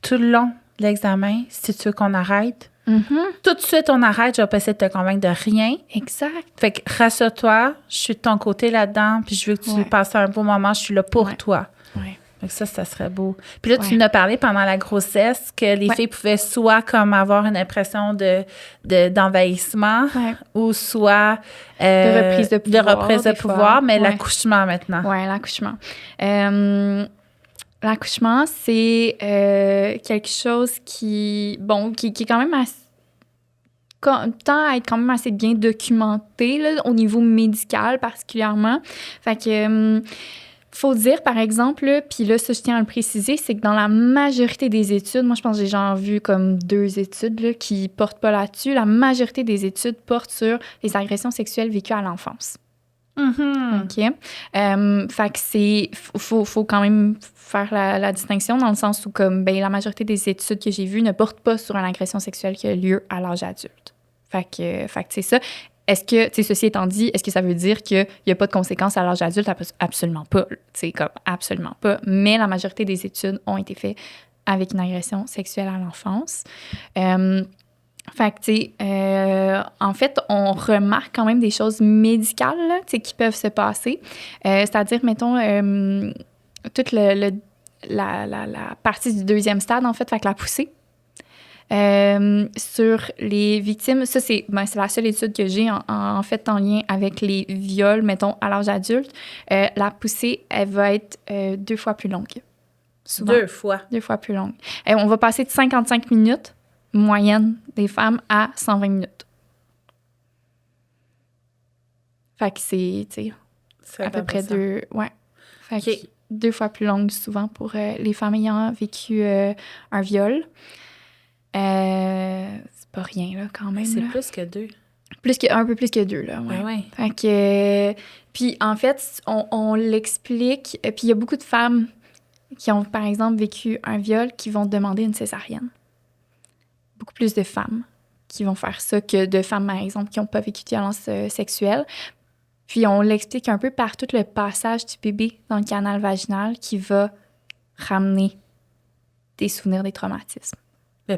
tout le long de l'examen, si tu veux qu'on arrête, tout de suite, on arrête, je vais pas essayer de te convaincre de rien. Exact. Fait que rassure-toi, je suis de ton côté là-dedans, puis je veux que tu passes un beau moment, je suis là pour toi. Ouais. Donc ça serait beau. Puis là, tu nous as parlé pendant la grossesse que les filles pouvaient soit comme avoir une impression d'envahissement ou soit de reprise de pouvoir, mais l'accouchement maintenant. Oui, l'accouchement. L'accouchement, c'est quelque chose qui est quand même tend à être quand même assez bien documenté là, au niveau médical particulièrement. Fait que faut dire, par exemple, puis là, ça, je tiens à le préciser, c'est que dans la majorité des études, moi, je pense que j'ai genre vu comme 2 études là, qui portent pas là-dessus, la majorité des études portent sur les agressions sexuelles vécues à l'enfance. OK? Fait que faut quand même faire la distinction dans le sens où, comme, ben, la majorité des études que j'ai vues ne portent pas sur une agression sexuelle qui a lieu à l'âge adulte. Fait que c'est ça. Est-ce que, tu sais, ceci étant dit, est-ce que ça veut dire qu'il n'y a pas de conséquences à l'âge adulte? Absolument pas. Tu sais, comme absolument pas. Mais la majorité des études ont été faites avec une agression sexuelle à l'enfance. Fait que, tu sais, en fait, on remarque quand même des choses médicales, là, tu sais, qui peuvent se passer. C'est-à-dire, mettons, toute la partie du 2e stade, en fait que la poussée. Sur les victimes, ça, c'est la seule étude que j'ai en fait en lien avec les viols, mettons, à l'âge adulte. La poussée, elle va être 2 fois plus longue. Souvent. 2 fois. 2 fois plus longue. On va passer de 55 minutes moyenne des femmes à 120 minutes. Fait que c'est, tu sais, à peu près 2... Ouais. Fait que 2 fois plus longue souvent pour les femmes ayant vécu un viol. C'est pas rien, là, quand même. C'est là. plus que 2. Un peu plus que 2, là, ouais. Ouais. Fait que... puis, en fait, on l'explique. Puis, il y a beaucoup de femmes qui ont, par exemple, vécu un viol qui vont demander une césarienne. Beaucoup plus de femmes qui vont faire ça que de femmes, par exemple, qui n'ont pas vécu de violence sexuelle. Puis, on l'explique un peu par tout le passage du bébé dans le canal vaginal qui va ramener des souvenirs, des traumatismes.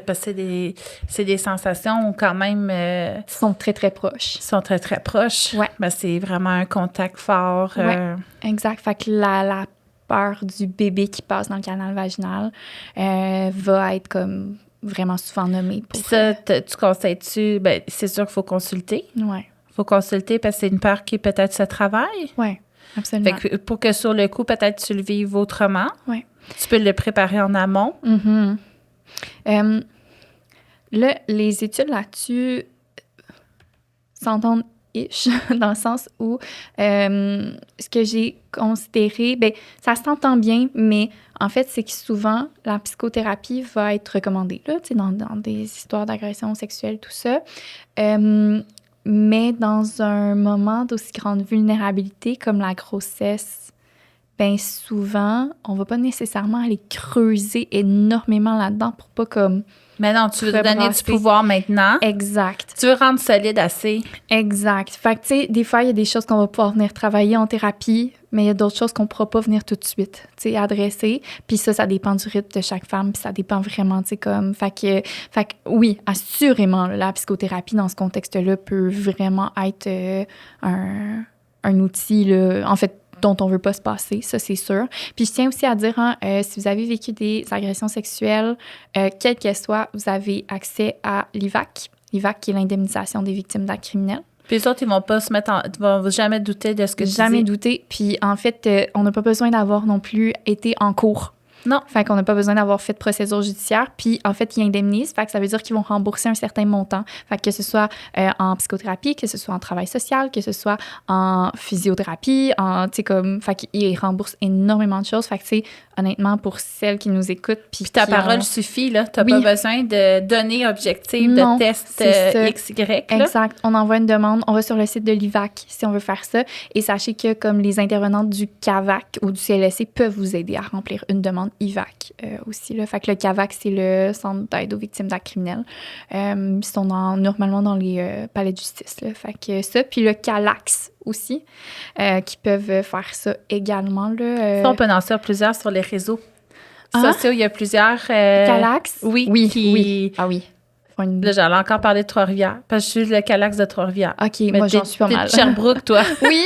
Parce que c'est des sensations quand même... Ils sont très, très proches. Ils sont très, très proches. Ouais. Ben, c'est vraiment un contact fort. Ouais, exact. Fait que la peur du bébé qui passe dans le canal vaginal va être comme vraiment souvent nommée. Pour ça, tu conseilles-tu... Ben, c'est sûr qu'il faut consulter. Oui. Il faut consulter parce que c'est une peur qui peut-être se travaille. Oui, absolument. Fait que pour que sur le coup, peut-être tu le vives autrement. Oui. Tu peux le préparer en amont. Mm-hmm. Là, les études là-dessus s'entendent dans le sens où ce que j'ai considéré, ben ça s'entend bien, mais en fait, c'est que souvent, la psychothérapie va être recommandée, là, tu sais, dans des histoires d'agression sexuelle, tout ça. Mais dans un moment d'aussi grande vulnérabilité comme la grossesse, ben souvent, on va pas nécessairement aller creuser énormément là-dedans pour pas comme... Mais non, tu veux te donner du pouvoir maintenant. Exact. Tu veux rendre solide assez. Exact. Fait que, tu sais, des fois, il y a des choses qu'on va pouvoir venir travailler en thérapie, mais il y a d'autres choses qu'on ne pourra pas venir tout de suite, tu sais, adresser. Puis ça dépend du rythme de chaque femme, puis ça dépend vraiment, tu sais, comme... Fait que oui, assurément, la psychothérapie, dans ce contexte-là, peut vraiment être un outil, là. En fait, dont on veut pas se passer, ça, c'est sûr. Puis je tiens aussi à dire, si vous avez vécu des agressions sexuelles, quelles qu'elles soient, vous avez accès à l'IVAC. L'IVAC, qui est l'indemnisation des victimes d'actes criminels. Puis les autres, ils vont pas se mettre ils vont jamais douter de ce que tu dis. Jamais douter. Puis en fait, on n'a pas besoin d'avoir non plus été en cours. Non. Fait qu'on n'a pas besoin d'avoir fait de procédure judiciaire. Puis, en fait, ils indemnisent. Fait que ça veut dire qu'ils vont rembourser un certain montant. Fait que ce soit en psychothérapie, que ce soit en travail social, que ce soit en physiothérapie, tu sais, comme... Fait qu'ils remboursent énormément de choses. Fait que, tu sais, honnêtement, pour celles qui nous écoutent... Puis ta parole suffit, là. T'as pas besoin de données objectives, de tests XY, là. Exact. On envoie une demande. On va sur le site de l'IVAC si on veut faire ça. Et sachez que, comme les intervenantes du CAVAC ou du CLSC peuvent vous aider à remplir une demande IVAC aussi. Là. Fait que le CAVAC, c'est le Centre d'aide aux victimes d'actes criminels. Ils sont normalement dans les palais de justice. Là. Fait que ça. Puis le CALAX aussi, qui peuvent faire ça également. Là, Ça, on peut en faire plusieurs sur les réseaux sociaux. Il y a plusieurs... CALAX? Oui. Oui. Ah oui. Là, j'allais encore parler de Trois-Rivières, parce que je suis le CALAX de Trois-Rivières. OK, mais moi, j'en suis pas mal. T'es de Sherbrooke, toi. Oui!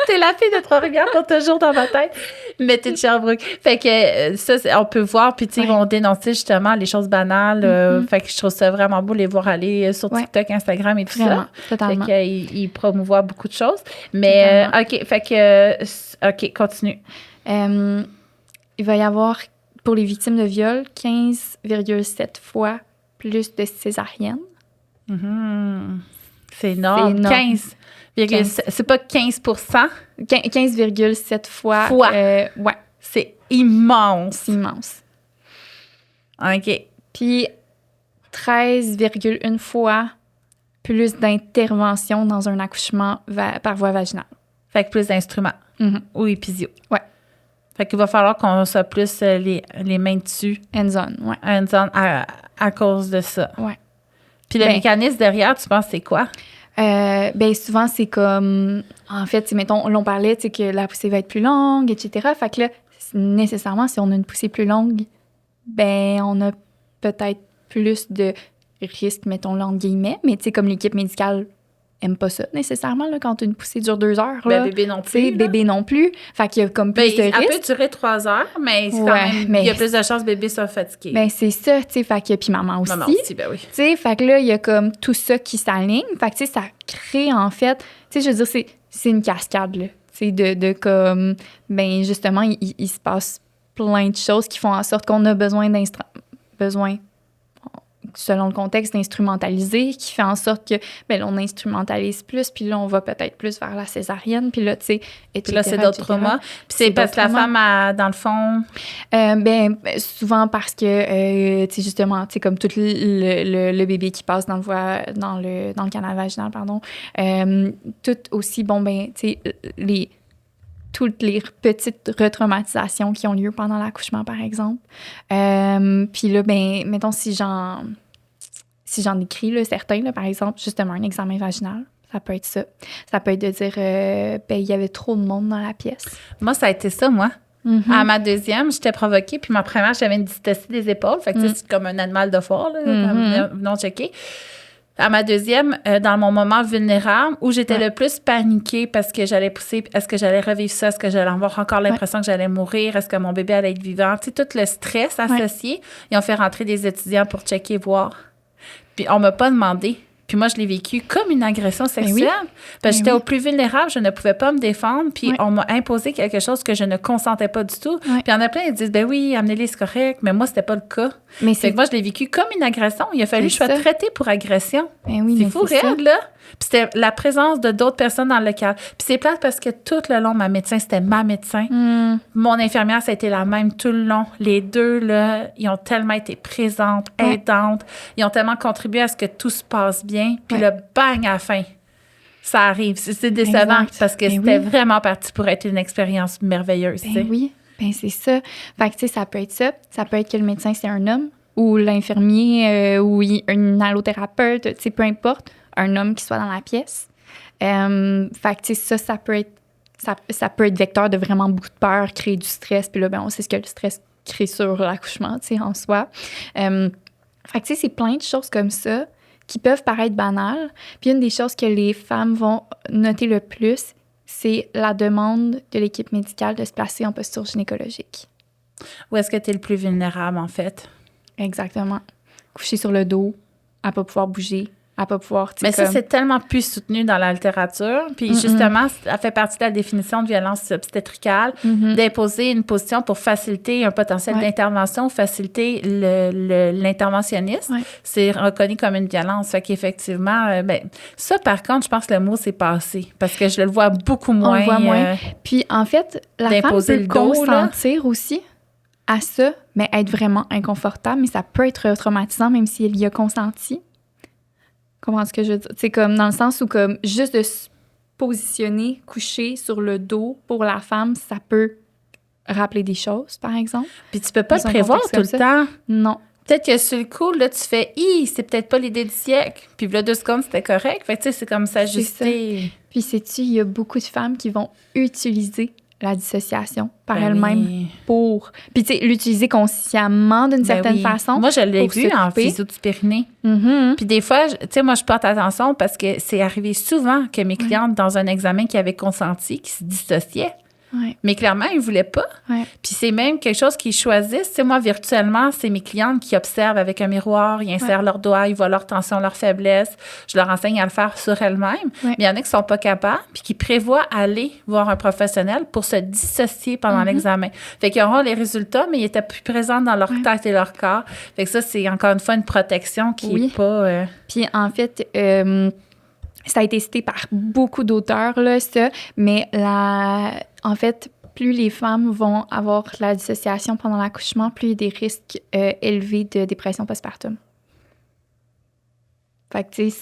T'es la fille de Trois-Rivières pour toujours dans ma tête, mais t'es de Sherbrooke. Fait que ça, on peut voir, puis tu sais, ils vont dénoncer justement les choses banales. Fait que je trouve ça vraiment beau les voir aller sur TikTok, Instagram et tout vraiment, ça. Totalement. Fait qu'ils promouvoient beaucoup de choses. Mais, OK, fait que... OK, continue. Il va y avoir, pour les victimes de viol, 15,7 fois plus de césariennes. C'est énorme. 15. C'est pas 15 15,7 fois. Ouais. C'est immense. C'est immense. OK. Puis 13,1 fois plus d'interventions dans un accouchement par voie vaginale. Fait que plus d'instruments. Ou épisio. Ouais. Fait qu'il va falloir qu'on soit plus les mains dessus. Hands-on, ouais. Hands-on à cause de ça. Ouais. Puis le mécanisme derrière, tu penses c'est quoi? Ben souvent, c'est comme... En fait, mettons, on parlait que la poussée va être plus longue, etc. Fait que là, nécessairement, si on a une poussée plus longue, ben on a peut-être plus de risques, mettons-le entre guillemets. Mais tu sais, comme l'équipe médicale aime pas ça nécessairement, là, quand une poussée dure 2 heures. Là, bébé non plus. Bébé non plus. Fait qu'il y a comme plus de risques. Elle peut durer 3 heures, mais c'est quand même, il y a plus de chances que bébé soit fatigué. Ben c'est ça, tu sais. Fait que, puis maman aussi. Maman aussi, ben oui. Tu sais, fait que là, il y a comme tout ça qui s'aligne. Fait que, tu sais, ça crée, en fait... Tu sais, je veux dire, c'est une cascade, là. Tu sais, de comme... Ben justement, il se passe plein de choses qui font en sorte qu'on a besoin selon le contexte, d'instrumentaliser, qui fait en sorte que, ben là, on instrumentalise plus, puis là, on va peut-être plus vers la césarienne, puis là, tu sais, etc. Puis là, c'est d'autres traumas. Puis c'est parce que la femme, dans le fond... ben souvent parce que, tu sais, justement, tu sais, comme tout le bébé qui passe dans le canal vaginal, pardon, tout aussi, bon, ben, tu sais, toutes les petites retraumatisations qui ont lieu pendant l'accouchement, par exemple. Puis là, ben, mettons, si j'en écris, là, certains, là, par exemple, justement, un examen vaginal, ça peut être ça. Ça peut être de dire, ben, il y avait trop de monde dans la pièce. Moi, ça a été ça, moi. À ma deuxième, j'étais provoquée, puis ma première, j'avais une dystocie des épaules. Fait que, tu sais, c'est comme un animal de foire, là, non checké. À ma deuxième, dans mon moment vulnérable, où j'étais le plus paniquée parce que j'allais pousser, est-ce que j'allais revivre ça, est-ce que j'allais avoir encore l'impression que j'allais mourir, est-ce que mon bébé allait être vivant, tu sais, tout le stress associé. Ils ont fait rentrer des étudiants pour checker, voir. Puis on m'a pas demandé. Puis moi, je l'ai vécu comme une agression sexuelle. Parce que j'étais au plus vulnérable, je ne pouvais pas me défendre. Puis on m'a imposé quelque chose que je ne consentais pas du tout. Puis il y en a plein qui disent, ben oui, amenez-les, c'est correct. Mais moi, c'était pas le cas. Mais c'est que moi, je l'ai vécu comme une agression. Il a fallu que je sois traitée pour agression. Ben oui, c'est fou, réel, là. Puis c'était la présence de d'autres personnes dans le local. Puis c'est plate parce que tout le long, ma médecin, c'était ma médecin. Mon infirmière, ça a été la même tout le long. Les deux, là, ils ont tellement été présentes, aidantes. Ils ont tellement contribué à ce que tout se passe bien. Puis le bang à la fin, ça arrive. C'est décevant parce que c'était vraiment parti pour être une expérience merveilleuse. Ben oui, ben c'est ça. Fait que, tu sais, ça peut être ça. Ça peut être que le médecin, c'est un homme ou l'infirmier ou un allothérapeute, tu sais, peu importe. Un homme qui soit dans la pièce. Fait que, tu sais, ça peut être vecteur de vraiment beaucoup de peur, créer du stress. Puis là, ben, on sait ce que le stress crée sur l'accouchement, tu sais, en soi. Fait que, tu sais, c'est plein de choses comme ça qui peuvent paraître banales. Puis une des choses que les femmes vont noter le plus, c'est la demande de l'équipe médicale de se placer en posture gynécologique. Où est-ce que tu es le plus vulnérable, en fait? Exactement. Coucher sur le dos, à pas pouvoir bouger, à pas pouvoir... Mais ça, c'est tellement plus soutenu dans la littérature. Puis justement, ça fait partie de la définition de violence obstétricale, d'imposer une position pour faciliter un potentiel d'intervention, faciliter l'interventionnisme. Ouais. C'est reconnu comme une violence. Fait qu'effectivement, ça, par contre, je pense que le mot s'est passé parce que je le vois beaucoup moins. On le voit moins. Puis en fait, la femme d'imposer peut le dos, consentir aussi à ça, mais être vraiment inconfortable, mais ça peut être traumatisant même si elle y a consenti. Comment est-ce que je veux dire? C'est comme dans le sens où comme juste de se positionner, coucher sur le dos pour la femme, ça peut rappeler des choses, par exemple. Puis tu peux pas Dans le un prévoir contexte tout le comme ça. temps. Non. Peut-être que sur le coup, là, tu fais « c'est peut-être pas l'idée du siècle ». Puis là, 2 secondes, c'était correct. Fait que, tu sais, c'est comme s'ajuster. Puis sais-tu, il y a beaucoup de femmes qui vont utiliser la dissociation par Ben elles-mêmes oui. pour... Puis tu sais, l'utiliser consciemment d'une Ben certaine oui. façon. Moi, je l'ai pour vu en s'occuper. physio du périnée. Mhm. Puis des fois, tu sais, moi, je porte attention parce que c'est arrivé souvent que mes clientes, dans un examen qui avaient consenti, qui se dissociaient. Ouais. Mais clairement, ils ne voulaient pas. Ouais. Puis c'est même quelque chose qu'ils choisissent. Tu sais, moi, virtuellement, c'est mes clientes qui observent avec un miroir, ils insèrent leurs doigts, ils voient leur tension, leur faiblesse. Je leur enseigne à le faire sur elles-mêmes. Ouais. Mais il y en a qui ne sont pas capables puis qui prévoient aller voir un professionnel pour se dissocier pendant l'examen. Fait qu'ils auront les résultats, mais ils étaient plus présents dans leur tête et leur corps. Fait que ça, c'est encore une fois une protection qui n'est pas... Puis en fait, ça a été cité par beaucoup d'auteurs, là, ça, mais en fait, plus les femmes vont avoir la dissociation pendant l'accouchement, plus il y a des risques élevés de dépression postpartum. Fait que, tu sais,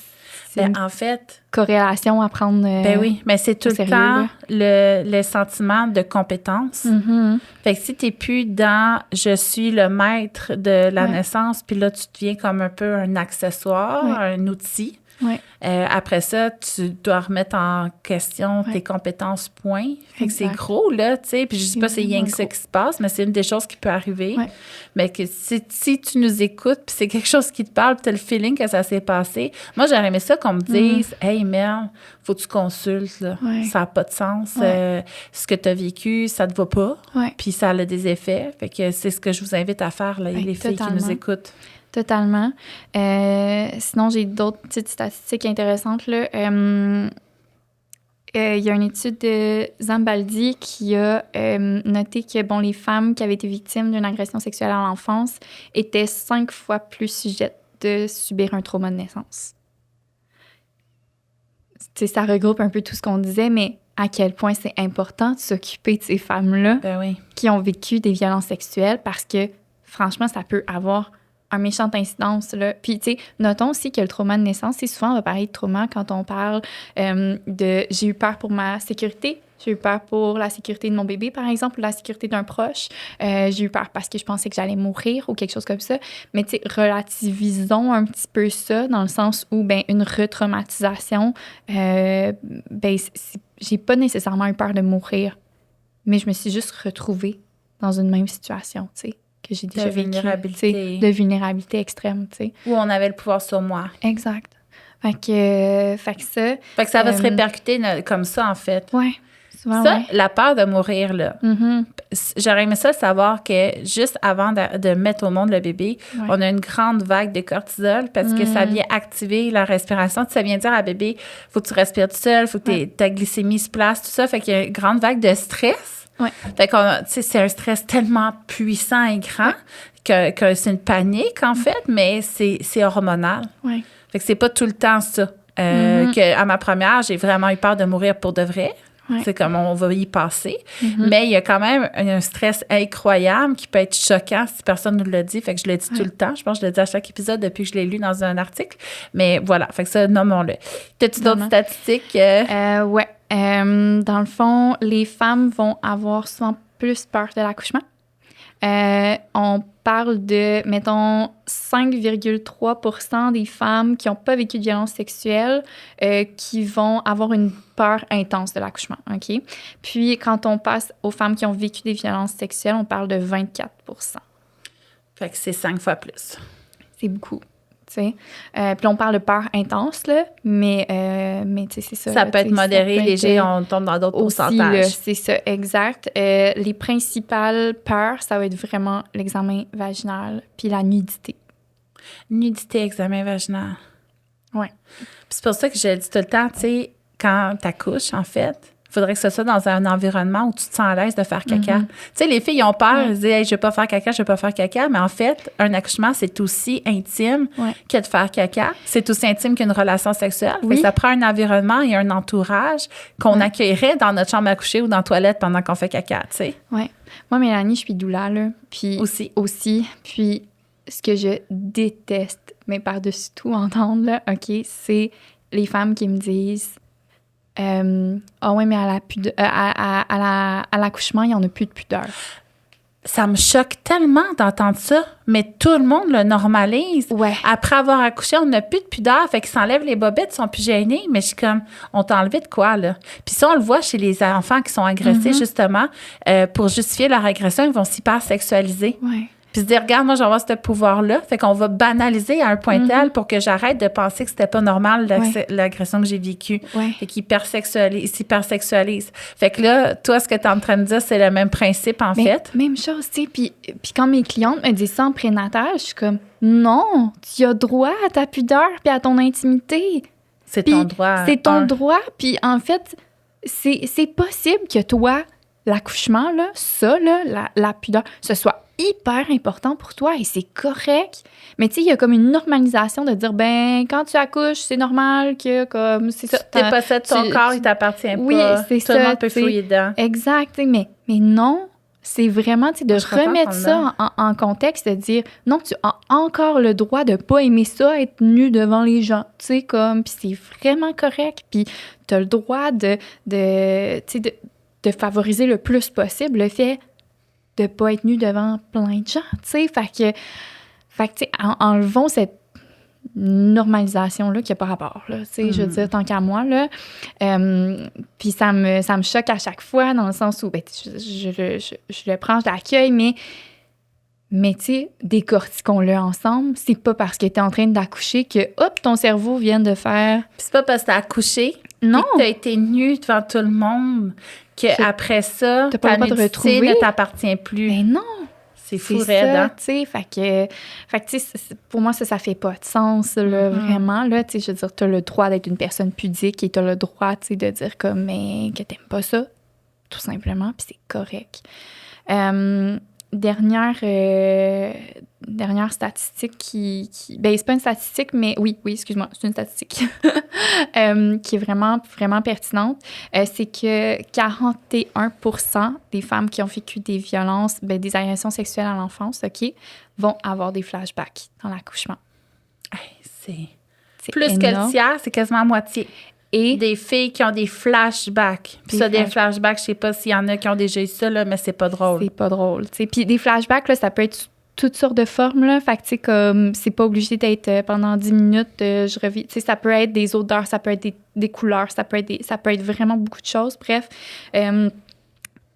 c'est une en fait... corrélation à prendre Ben oui, mais c'est tout le sérieux, temps là. le sentiment de compétence. Mhm. Fait que si t'es plus dans « je suis le maître de la Ouais. naissance », puis là, tu deviens comme un peu un accessoire, un outil. Ouais. Après ça, tu dois remettre en question tes compétences, point. Fait que c'est Exact. gros, là, tu sais. Puis je dis pas c'est rien vraiment que ça gros. qui se passe, mais c'est une des choses qui peut arriver. Ouais. Mais que si tu nous écoutes, puis c'est quelque chose qui te parle, puis t'as le feeling que ça s'est passé. Moi, j'aurais aimé ça qu'on me dise « Hey, Mel, faut que tu consultes, là. Ouais. Ça n'a pas de sens. Ouais. Ce que tu as vécu, ça te va pas. Ouais. Puis ça a des effets. Fait que c'est ce que je vous invite à faire, là, Ouais, les filles qui totalement. nous écoutent. Totalement. Sinon, j'ai d'autres petites statistiques intéressantes, là. Il y a une étude de Zambaldi qui a noté que bon, les femmes qui avaient été victimes d'une agression sexuelle à l'enfance étaient 5 fois plus sujettes de subir un trauma de naissance. Tu sais, ça regroupe un peu tout ce qu'on disait, mais à quel point c'est important de s'occuper de ces femmes-là Ben oui. qui ont vécu des violences sexuelles parce que, franchement, ça peut avoir un méchante incidence, là. Puis, tu sais, notons aussi que le trauma de naissance, c'est souvent, on va parler de trauma quand on parle de « j'ai eu peur pour ma sécurité », j'ai eu peur pour la sécurité de mon bébé, par exemple, ou la sécurité d'un proche. J'ai eu peur parce que je pensais que j'allais mourir ou quelque chose comme ça. Mais, tu sais, relativisons un petit peu ça dans le sens où, ben une retraumatisation, j'ai pas nécessairement eu peur de mourir, mais je me suis juste retrouvée dans une même situation, tu sais, que j'ai déjà vécu. vulnérabilité. De vulnérabilité extrême, tu sais. Où on avait le pouvoir sur moi. Exact. Fait que ça... Fait que ça va se répercuter comme ça, en fait. Ouais, souvent, Ça, ouais. la peur de mourir, là. Mhm. J'aurais aimé ça savoir que juste avant de mettre au monde le bébé, Ouais. on a une grande vague de cortisol parce que ça vient activer la respiration. Ça vient dire à bébé, faut que tu respires tout seul, faut que ta glycémie se place, tout ça. Fait qu'il y a une grande vague de stress. Ouais. Fait qu'on, tu sais, c'est un stress tellement puissant et grand que c'est une panique, en fait, mais c'est hormonal. Ouais. Fait que c'est pas tout le temps ça. Que à ma première, j'ai vraiment eu peur de mourir pour de vrai. Ouais. C'est comme on va y passer. Mais il y a quand même un stress incroyable qui peut être choquant si personne ne nous le dit. Fait que je le dis tout le temps. Je pense que je le dis à chaque épisode depuis que je l'ai lu dans un article. Mais voilà, fait que ça, nommons-le. T'as-tu d'autres statistiques? Ouais. Dans le fond, les femmes vont avoir souvent plus peur de l'accouchement. On parle de, mettons, 5,3% des femmes qui n'ont pas vécu de violence sexuelle qui vont avoir une peur intense de l'accouchement. OK? Puis, quand on passe aux femmes qui ont vécu des violences sexuelles, on parle de 24%. Fait que c'est 5 fois plus. C'est beaucoup. tu sais. Puis là, on parle de peur intense, là, mais tu sais, c'est ça. Ça là, peut être tu sais, modéré, ça peut léger, être, on tombe dans d'autres aussi, là, pourcentages. c'est ça, exact. Les principales peurs, ça va être vraiment l'examen vaginal puis la nudité. Nudité, examen vaginal. Ouais. Puis c'est pour ça que je le dis tout le temps, tu sais, quand t'accouches, en fait, il faudrait que ce soit dans un environnement où tu te sens à l'aise de faire caca. Tu sais, les filles, ils ont peur, ils disent, hey, je vais pas faire caca, je vais pas faire caca. Mais en fait, un accouchement, c'est aussi intime que de faire caca. C'est aussi intime qu'une relation sexuelle. Fait que ça prend un environnement et un entourage qu'on accueillerait dans notre chambre à coucher ou dans la toilette pendant qu'on fait caca, tu sais. Ouais. Moi, Mélanie, je suis doula, là. Puis aussi. Puis ce que je déteste, mais par-dessus tout entendre, là, OK, c'est les femmes qui me disent ah ouais, mais à l'accouchement, il n'y en a plus de pudeur. Ça me choque tellement d'entendre ça, mais tout le monde le normalise. Ouais. Après avoir accouché, on n'a plus de pudeur, fait qu'ils s'enlèvent les bobettes, ils sont plus gênés, mais je suis comme, on t'a enlevé de quoi, là? Puis ça, on le voit chez les enfants qui sont agressés, justement, pour justifier leur agression, ils vont s'hypersexualiser. Ouais. Puis se dire, regarde, moi, j'en vois ce pouvoir-là. Fait qu'on va banaliser à un point tel pour que j'arrête de penser que c'était pas normal l'agression que j'ai vécue. Ouais. Fait qu'ils s'hypersexualisent. Fait que là, toi, ce que tu es en train de dire, c'est le même principe, en fait. Même chose, tu sais. Puis quand mes clientes me disent ça en prénatal, je suis comme, non, tu as droit à ta pudeur puis à ton intimité. C'est ton droit. C'est ton droit. Puis en fait, c'est possible que toi, l'accouchement, là, ça, là, la pudeur, ce soit hyper important pour toi et c'est correct. Mais tu sais, il y a comme une normalisation de dire, ben, quand tu accouches, c'est normal que, comme, c'est ça. Tu possèdes ton corps, il t'appartient pas. Oui, c'est ça. Tout le monde peut fouiller dedans. Exact. Mais non, c'est vraiment, tu sais, de remettre ça en contexte, de dire, non, tu as encore le droit de pas aimer ça, être nu devant les gens, tu sais, comme, puis c'est vraiment correct. Puis tu as le droit de favoriser le plus possible le fait de pas être nu devant plein de gens, tu sais. Fait que tu sais, enlevons cette normalisation-là qui n'a pas rapport, là, tu sais, je veux dire, tant qu'à moi, là. Puis ça me choque à chaque fois, dans le sens où, ben, je le prends, je l'accueille, mais tu sais, décortiquons-le ensemble. C'est pas parce que tu es en train d'accoucher que, hop, ton cerveau vient de faire... Puis c'est pas parce que t'as accouché non. et que t'as été nue devant tout le monde qu'après ça, ta nudité ne t'appartient plus. Mais non! C'est fou raide, hein? Tu sais, fait que tu sais, pour moi, ça fait pas de sens, là, vraiment, là, tu sais, je veux dire, t'as le droit d'être une personne pudique et t'as le droit, tu sais, de dire comme, mais que t'aimes pas ça, tout simplement, puis c'est correct. Dernière statistique qui ben c'est pas une statistique, mais oui, excuse-moi, c'est une statistique qui est vraiment, vraiment pertinente. C'est que 41% des femmes qui ont vécu des violences, des agressions sexuelles à l'enfance, OK, vont avoir des flashbacks dans l'accouchement. C'est plus énorme. Que le tiers, c'est quasiment moitié. Et des filles qui ont des flashbacks. Puis ça, des flashbacks, je sais pas s'il y en a qui ont déjà eu ça, là, mais c'est pas drôle. C'est pas drôle, tu sais. Puis des flashbacks, là, ça peut être toutes sortes de formes, là. Fait que, tu sais, comme, c'est pas obligé d'être pendant 10 minutes, je revis. Tu sais, ça peut être des odeurs, ça peut être des couleurs, ça peut être vraiment beaucoup de choses. Bref.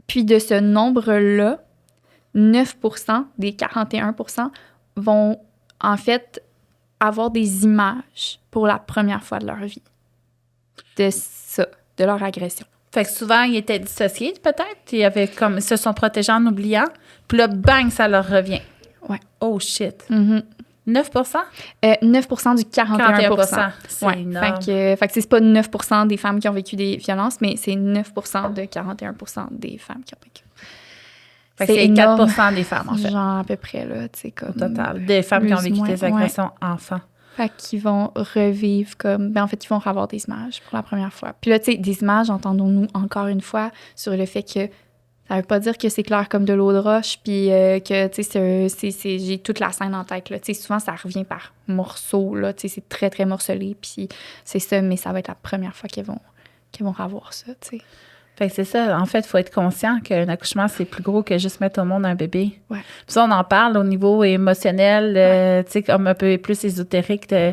Puis de ce nombre-là, 9% des 41% vont, en fait, avoir des images pour la première fois de leur vie. De ça, de leur agression. Fait que souvent, ils étaient dissociés, peut-être. Ils avaient comme, ils se sont protégés en oubliant. Puis là, bang, ça leur revient. Ouais. Oh, shit. 9%? 9% du 41%. C'est énorme. Fait que c'est pas 9% des femmes qui ont vécu des violences, mais c'est 9% de 41% des femmes qui ont vécu. Fait que c'est 4% des femmes, en fait. Genre, à peu près, là, tu sais, comme... Au total. Des femmes qui ont vécu des agressions enfants. Fait qu'ils vont revivre comme... Ben, en fait, ils vont avoir des images pour la première fois. Puis là, tu sais, des images, entendons-nous encore une fois sur le fait que ça veut pas dire que c'est clair comme de l'eau de roche, puis que, tu sais, j'ai toute la scène en tête, là. Tu sais, souvent, ça revient par morceaux, là. Tu sais, c'est très, très morcelé, puis c'est ça, mais ça va être la première fois qu'ils vont avoir ça, tu sais. Fait que c'est ça. En fait, il faut être conscient qu'un accouchement, c'est plus gros que juste mettre au monde un bébé. Ouais. Puis ça, on en parle au niveau émotionnel, tu sais, comme un peu plus ésotérique de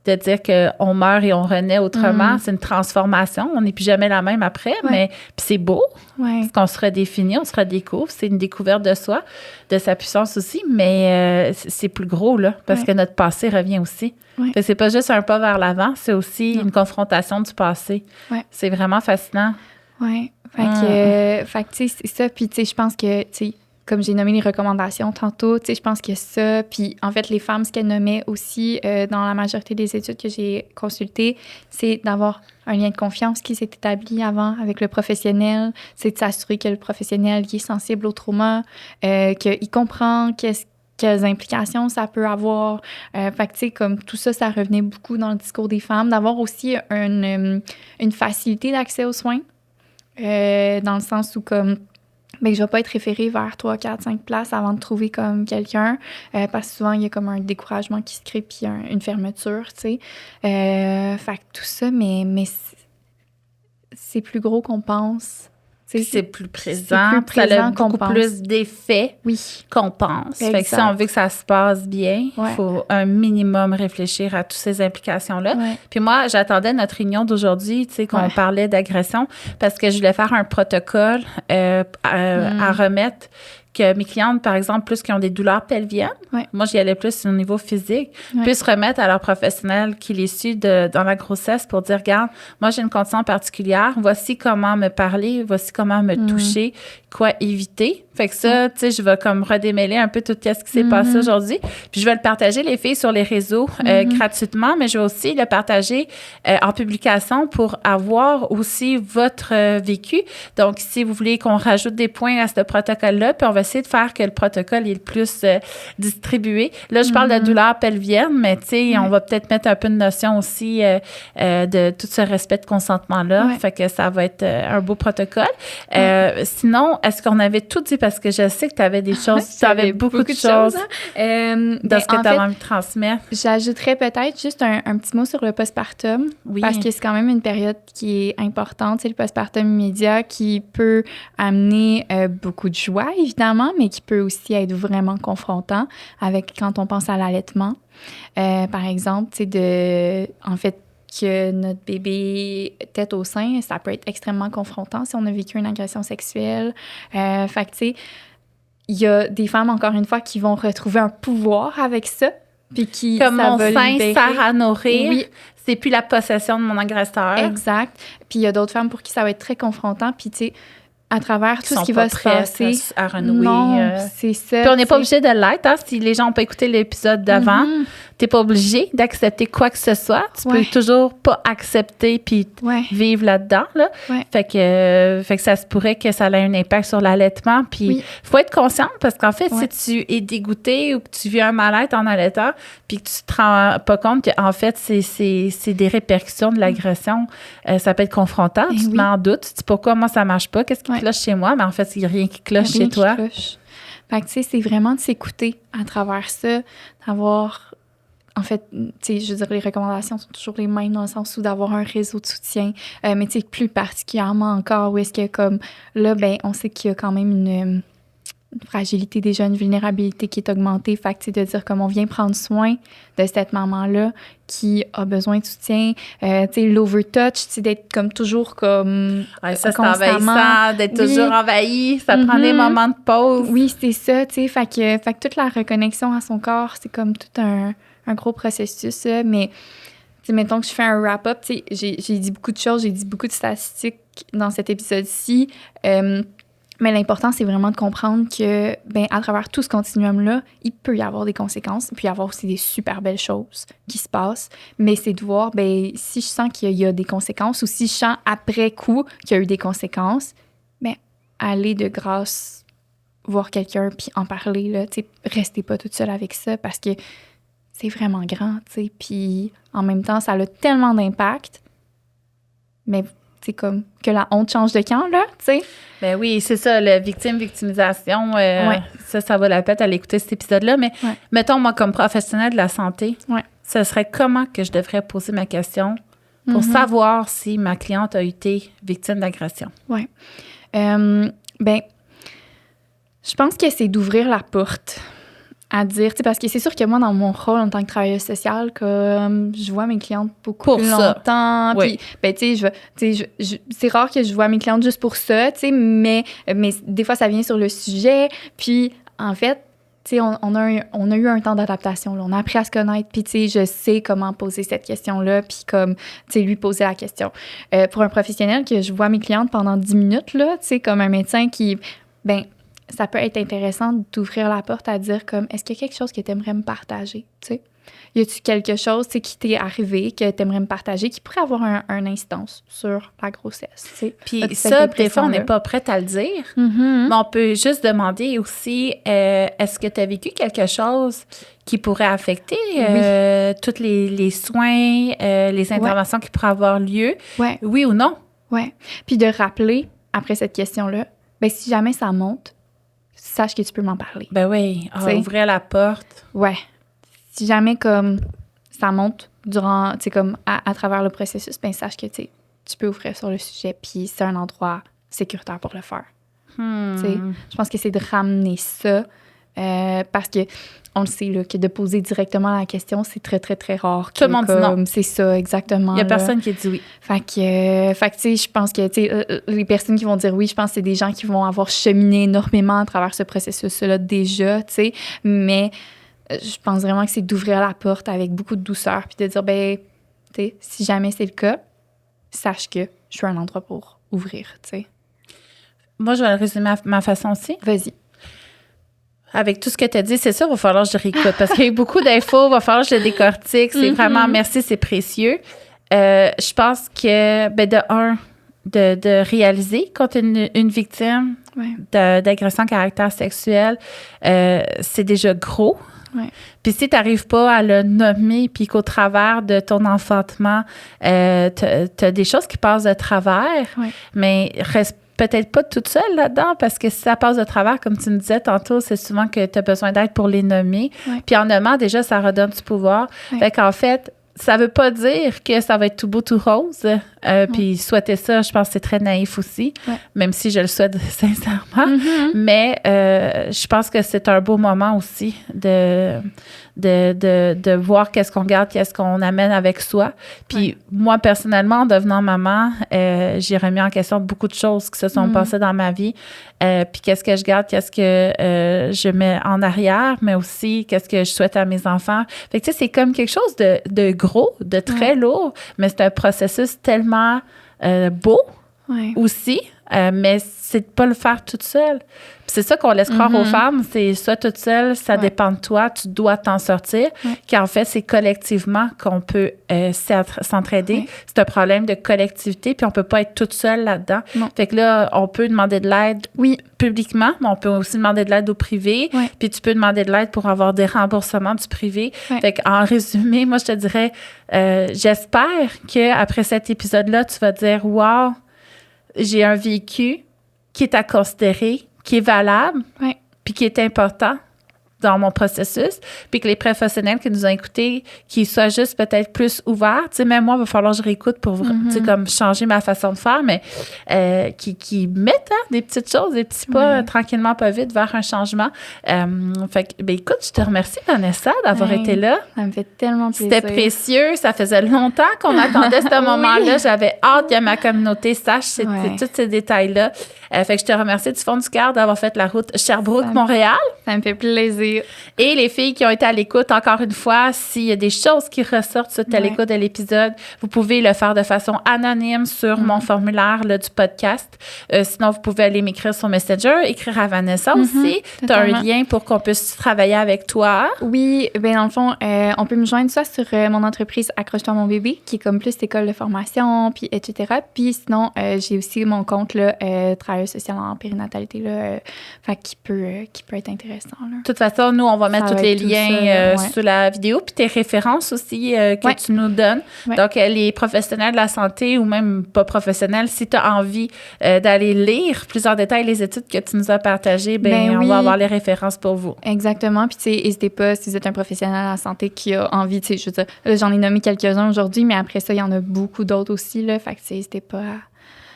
de dire qu'on meurt et on renaît autrement. C'est une transformation. On n'est plus jamais la même après, mais puis c'est beau. Parce qu'on se redéfinit, on se redécouvre. C'est une découverte de soi, de sa puissance aussi, mais c'est plus gros, là, parce que notre passé revient aussi. Fait que c'est pas juste un pas vers l'avant, c'est aussi une confrontation du passé. C'est vraiment fascinant. Oui. Fait que tu sais, c'est ça. Puis, tu sais, je pense que, tu sais, comme j'ai nommé les recommandations tantôt, tu sais, je pense que ça, puis en fait, les femmes, ce qu'elles nommaient aussi dans la majorité des études que j'ai consultées, c'est d'avoir un lien de confiance qui s'est établi avant avec le professionnel, c'est de s'assurer que le professionnel qui est sensible au trauma, qu'il comprend quelles implications ça peut avoir. Fait que, tu sais, comme tout ça, ça revenait beaucoup dans le discours des femmes, d'avoir aussi une facilité d'accès aux soins, dans le sens où, comme, ben, je vais pas être référée vers 3, 4, 5 places avant de trouver comme quelqu'un, parce que souvent, il y a comme un découragement qui se crée puis une fermeture, tu sais. Fait que tout ça, mais c'est plus gros qu'on pense. C'est plus présent. Ça a beaucoup plus d'effets qu'on pense. Fait que si on veut que ça se passe bien, il faut un minimum réfléchir à toutes ces implications-là. Puis moi, j'attendais notre réunion d'aujourd'hui, tu sais, qu'on parlait d'agression, parce que je voulais faire un protocole à remettre que mes clientes, par exemple, plus qui ont des douleurs pelviennes, moi, j'y allais plus au niveau physique, puissent remettre à leur professionnel qui les suit dans la grossesse pour dire, regarde, moi, j'ai une condition particulière, voici comment me parler, voici comment me toucher, quoi éviter. Fait que ça, tu sais, je vais comme redémêler un peu tout ce qui s'est passé aujourd'hui. Puis je vais le partager, les filles, sur les réseaux gratuitement, mais je vais aussi le partager en publication pour avoir aussi votre vécu. Donc, si vous voulez qu'on rajoute des points à ce protocole-là, puis on va essayer de faire que le protocole est le plus distribué. Là, je parle de douleur pelvienne, mais tu sais, on va peut-être mettre un peu de notion aussi de tout ce respect de consentement-là. Fait que ça va être un beau protocole. Sinon, est-ce qu'on avait tout dit? Parce que je sais que tu avais des choses, tu avais beaucoup de choses dans ce que tu avais envie de transmettre. J'ajouterais peut-être juste un petit mot sur le postpartum, parce que c'est quand même une période qui est importante. C'est le postpartum immédiat qui peut amener beaucoup de joie, évidemment, mais qui peut aussi être vraiment confrontant avec quand on pense à l'allaitement. Par exemple, tu sais, en fait, que notre bébé tète au sein, ça peut être extrêmement confrontant si on a vécu une agression sexuelle. Fait que, tu sais, il y a des femmes, encore une fois, qui vont retrouver un pouvoir avec ça. Puis qui, comme ça mon va sein libérer. sert à nourrir, c'est plus la possession de mon agresseur. Exact. Puis il y a d'autres femmes pour qui ça va être très confrontant. Puis, tu sais, à travers tout ce qui va se passer. À renouer. Non, c'est ça. Puis on n'est pas obligé de l'être. Hein? Si les gens n'ont pas écouté l'épisode d'avant, t'es pas obligé d'accepter quoi que ce soit. Tu peux toujours pas accepter puis vivre là-dedans. Là. Fait que ça se pourrait que ça ait un impact sur l'allaitement. Puis faut être consciente parce qu'en fait, si tu es dégoûté ou que tu vis un mal-être en allaitant puis que tu te rends pas compte qu'en fait, c'est des répercussions de l'agression, ça peut être confrontant. Tu te mets en doute. Tu te dis pourquoi moi ça marche pas? Qu'est-ce qui cloche chez moi? Mais en fait, il n'y a rien qui cloche chez toi. Fait que, tu sais, c'est vraiment de s'écouter à travers ça, d'avoir... En fait, tu sais, je veux dire, les recommandations sont toujours les mêmes dans le sens où d'avoir un réseau de soutien, mais tu sais, plus particulièrement encore où est-ce que, comme, là, ben on sait qu'il y a quand même une fragilité déjà, une vulnérabilité qui est augmentée. Fait que, tu sais, de dire comme on vient prendre soin de cette maman-là qui a besoin de soutien, tu sais, l'overtouch, tu sais, d'être comme toujours comme ça, c'est envahissant, d'être toujours envahi, ça prend des moments de pause. Oui, c'est ça, tu sais, fait que toute la reconnexion à son corps, c'est comme tout un gros processus, mais tu sais, mettons que je fais un wrap-up, tu sais, j'ai dit beaucoup de choses, j'ai dit beaucoup de statistiques dans cet épisode-ci, mais l'important, c'est vraiment de comprendre que, ben, à travers tout ce continuum-là, il peut y avoir des conséquences, il peut y avoir aussi des super belles choses qui se passent, mais c'est de voir, ben, si je sens qu'il y a des conséquences ou si je sens après coup qu'il y a eu des conséquences, ben, aller de grâce voir quelqu'un puis en parler, là, tu sais, restez pas toute seule avec ça parce que c'est vraiment grand, tu sais, puis en même temps, ça a tellement d'impact, mais c'est comme que la honte change de camp, là, tu sais. Ben oui, c'est ça, la victimisation, ça vaut la peine d'aller écouter cet épisode-là. Mais mettons, moi, comme professionnelle de la santé, ce serait comment que je devrais poser ma question pour savoir si ma cliente a été victime d'agression? Oui. Ben, je pense que c'est d'ouvrir la porte à dire, tu sais, parce que c'est sûr que moi, dans mon rôle en tant que travailleuse sociale, comme je vois mes clientes beaucoup Pour plus ça. longtemps, Oui. puis, ben, tu sais, c'est rare que je vois mes clientes juste pour ça, tu sais, mais des fois, ça vient sur le sujet, puis en fait, tu sais, on a eu un temps d'adaptation, là. On a appris à se connaître, puis tu sais, je sais comment poser cette question-là, puis comme, tu sais, lui poser la question. Pour un professionnel que je vois mes clientes pendant 10 minutes, là, tu sais, comme un médecin qui, ben ça peut être intéressant d'ouvrir la porte à dire comme, est-ce qu'il y a quelque chose que tu aimerais me partager, tu sais? Y a-tu quelque chose, tu sais, qui t'est arrivé, que tu aimerais me partager, qui pourrait avoir un instance sur la grossesse, tu sais? Puis As-tu ça, cette des fois, on impression-là? n'est pas prête à le dire. Mhm. Mais on peut juste demander aussi, est-ce que tu as vécu quelque chose qui pourrait affecter tous les soins, les interventions qui pourraient avoir lieu? Ouais, Oui ou non? ouais. Puis de rappeler, après cette question-là, ben si jamais ça monte, sache que tu peux m'en parler. Ben oui, T'sais. ouvrir la porte. Ouais. Si jamais, comme, ça monte durant, tu sais, comme, à travers le processus, ben sache que, tu peux ouvrir sur le sujet, puis c'est un endroit sécuritaire pour le faire. Tu sais, je pense que c'est de ramener ça, parce que on le sait, là, que de poser directement la question, c'est très, très, très rare. Tout le monde dit non. C'est ça, exactement. Il n'y a là. personne qui dit oui. Fait que tu sais, je pense que, tu sais, les personnes qui vont dire oui, je pense que c'est des gens qui vont avoir cheminé énormément à travers ce processus-là déjà, tu sais. Mais je pense vraiment que c'est d'ouvrir la porte avec beaucoup de douceur puis de dire, ben, tu sais, si jamais c'est le cas, sache que je suis un endroit pour ouvrir, tu sais. Moi, je vais le résumer à ma façon aussi. Vas-y. Avec tout ce que tu as dit, c'est ça, il va falloir que je réécoute parce qu'il y a eu beaucoup d'infos, il va falloir que je le décortique. C'est vraiment, merci, c'est précieux. Je pense que, ben, de réaliser quand une victime d'agression à caractère sexuel, c'est déjà gros. Ouais. Puis si tu n'arrives pas à le nommer, puis qu'au travers de ton enfantement, tu as des choses qui passent de travers, mais reste peut-être pas toute seule là-dedans, parce que si ça passe de travers, comme tu me disais tantôt, c'est souvent que tu as besoin d'aide pour les nommer. Ouais. Puis en nommant, déjà, ça redonne du pouvoir. Ouais. Fait qu'en fait, ça veut pas dire que ça va être tout beau, tout rose. Puis souhaiter ça, je pense que c'est très naïf aussi, même si je le souhaite sincèrement. Mais je pense que c'est un beau moment aussi de voir qu'est-ce qu'on garde, qu'est-ce qu'on amène avec soi. Puis moi, personnellement, en devenant maman, j'ai remis en question beaucoup de choses qui se sont passées dans ma vie. Puis qu'est-ce que je garde, qu'est-ce que je mets en arrière, mais aussi qu'est-ce que je souhaite à mes enfants. Fait que tu sais, c'est comme quelque chose de gros, de très lourd, mais c'est un processus tellement beau aussi, mais c'est de pas le faire toute seule. Puis c'est ça qu'on laisse croire aux femmes, c'est soit toute seule, ça dépend de toi, tu dois t'en sortir, qu'en fait, c'est collectivement qu'on peut s'entraider. C'est un problème de collectivité, puis on peut pas être toute seule là-dedans. Non. Fait que là, on peut demander de l'aide publiquement, mais on peut aussi demander de l'aide au privé, puis tu peux demander de l'aide pour avoir des remboursements du privé. Fait qu'en résumé, moi, je te dirais, j'espère qu'après cet épisode-là, tu vas dire « Wow, j'ai un vécu qui est à considérer, qui est valable, puis qui est important dans mon processus, puis que les professionnels qui nous ont écoutés, qui soient juste peut-être plus ouverts, tu sais, même moi, il va falloir que je réécoute pour, tu sais, comme changer ma façon de faire, mais qui mettent des petites choses, des petits pas, tranquillement, pas vite, vers un changement. Fait que, ben écoute, je te remercie, Vanessa, d'avoir été là. Ça me fait tellement plaisir. C'était précieux. Ça faisait longtemps qu'on attendait ce moment-là. J'avais hâte que ma communauté sache tous ces détails-là. Fait que je te remercie du fond du cœur d'avoir fait la route Sherbrooke-Montréal. Ça me fait plaisir. Et les filles qui ont été à l'écoute, encore une fois, s'il y a des choses qui ressortent suite à l'écoute de l'épisode, vous pouvez le faire de façon anonyme sur mon formulaire là, du podcast. Sinon, vous pouvez aller m'écrire sur Messenger, écrire à Vanessa aussi. Tu as un lien pour qu'on puisse travailler avec toi. Oui, bien dans le fond, on peut me joindre soit sur mon entreprise Accroche-toi mon bébé, qui est comme plus école de formation, puis etc. Puis sinon, j'ai aussi mon compte là, travailleur social en périnatalité, là, fait qui peut être intéressant. Là. De toute façon, nous, on va mettre tous les liens ça, sous la vidéo, puis tes références aussi que tu nous donnes. Donc, les professionnels de la santé ou même pas professionnels, si tu as envie d'aller lire plusieurs détails, les études que tu nous as partagées, on va avoir les références pour vous. Exactement. Puis, tu sais, n'hésitez pas, si vous êtes un professionnel de la santé qui a envie, tu sais, je veux dire, j'en ai nommé quelques-uns aujourd'hui, mais après ça, il y en a beaucoup d'autres aussi, là. Fait que, tu sais, n'hésitez pas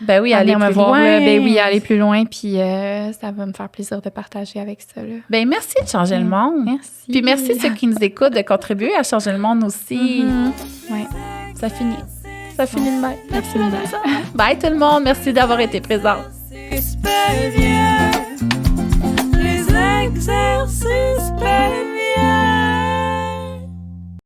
Ben oui, à aller venir me plus voir, loin. là. Ben oui, aller plus loin, puis ça va me faire plaisir de partager avec ça, là. Ben merci de changer le monde. Merci. Puis merci ceux qui nous écoutent de contribuer à changer le monde aussi. Ouais. Ça finit. Ça finit de même. Merci, Linda. Bye tout le monde. Merci d'avoir été présent. Espère bien.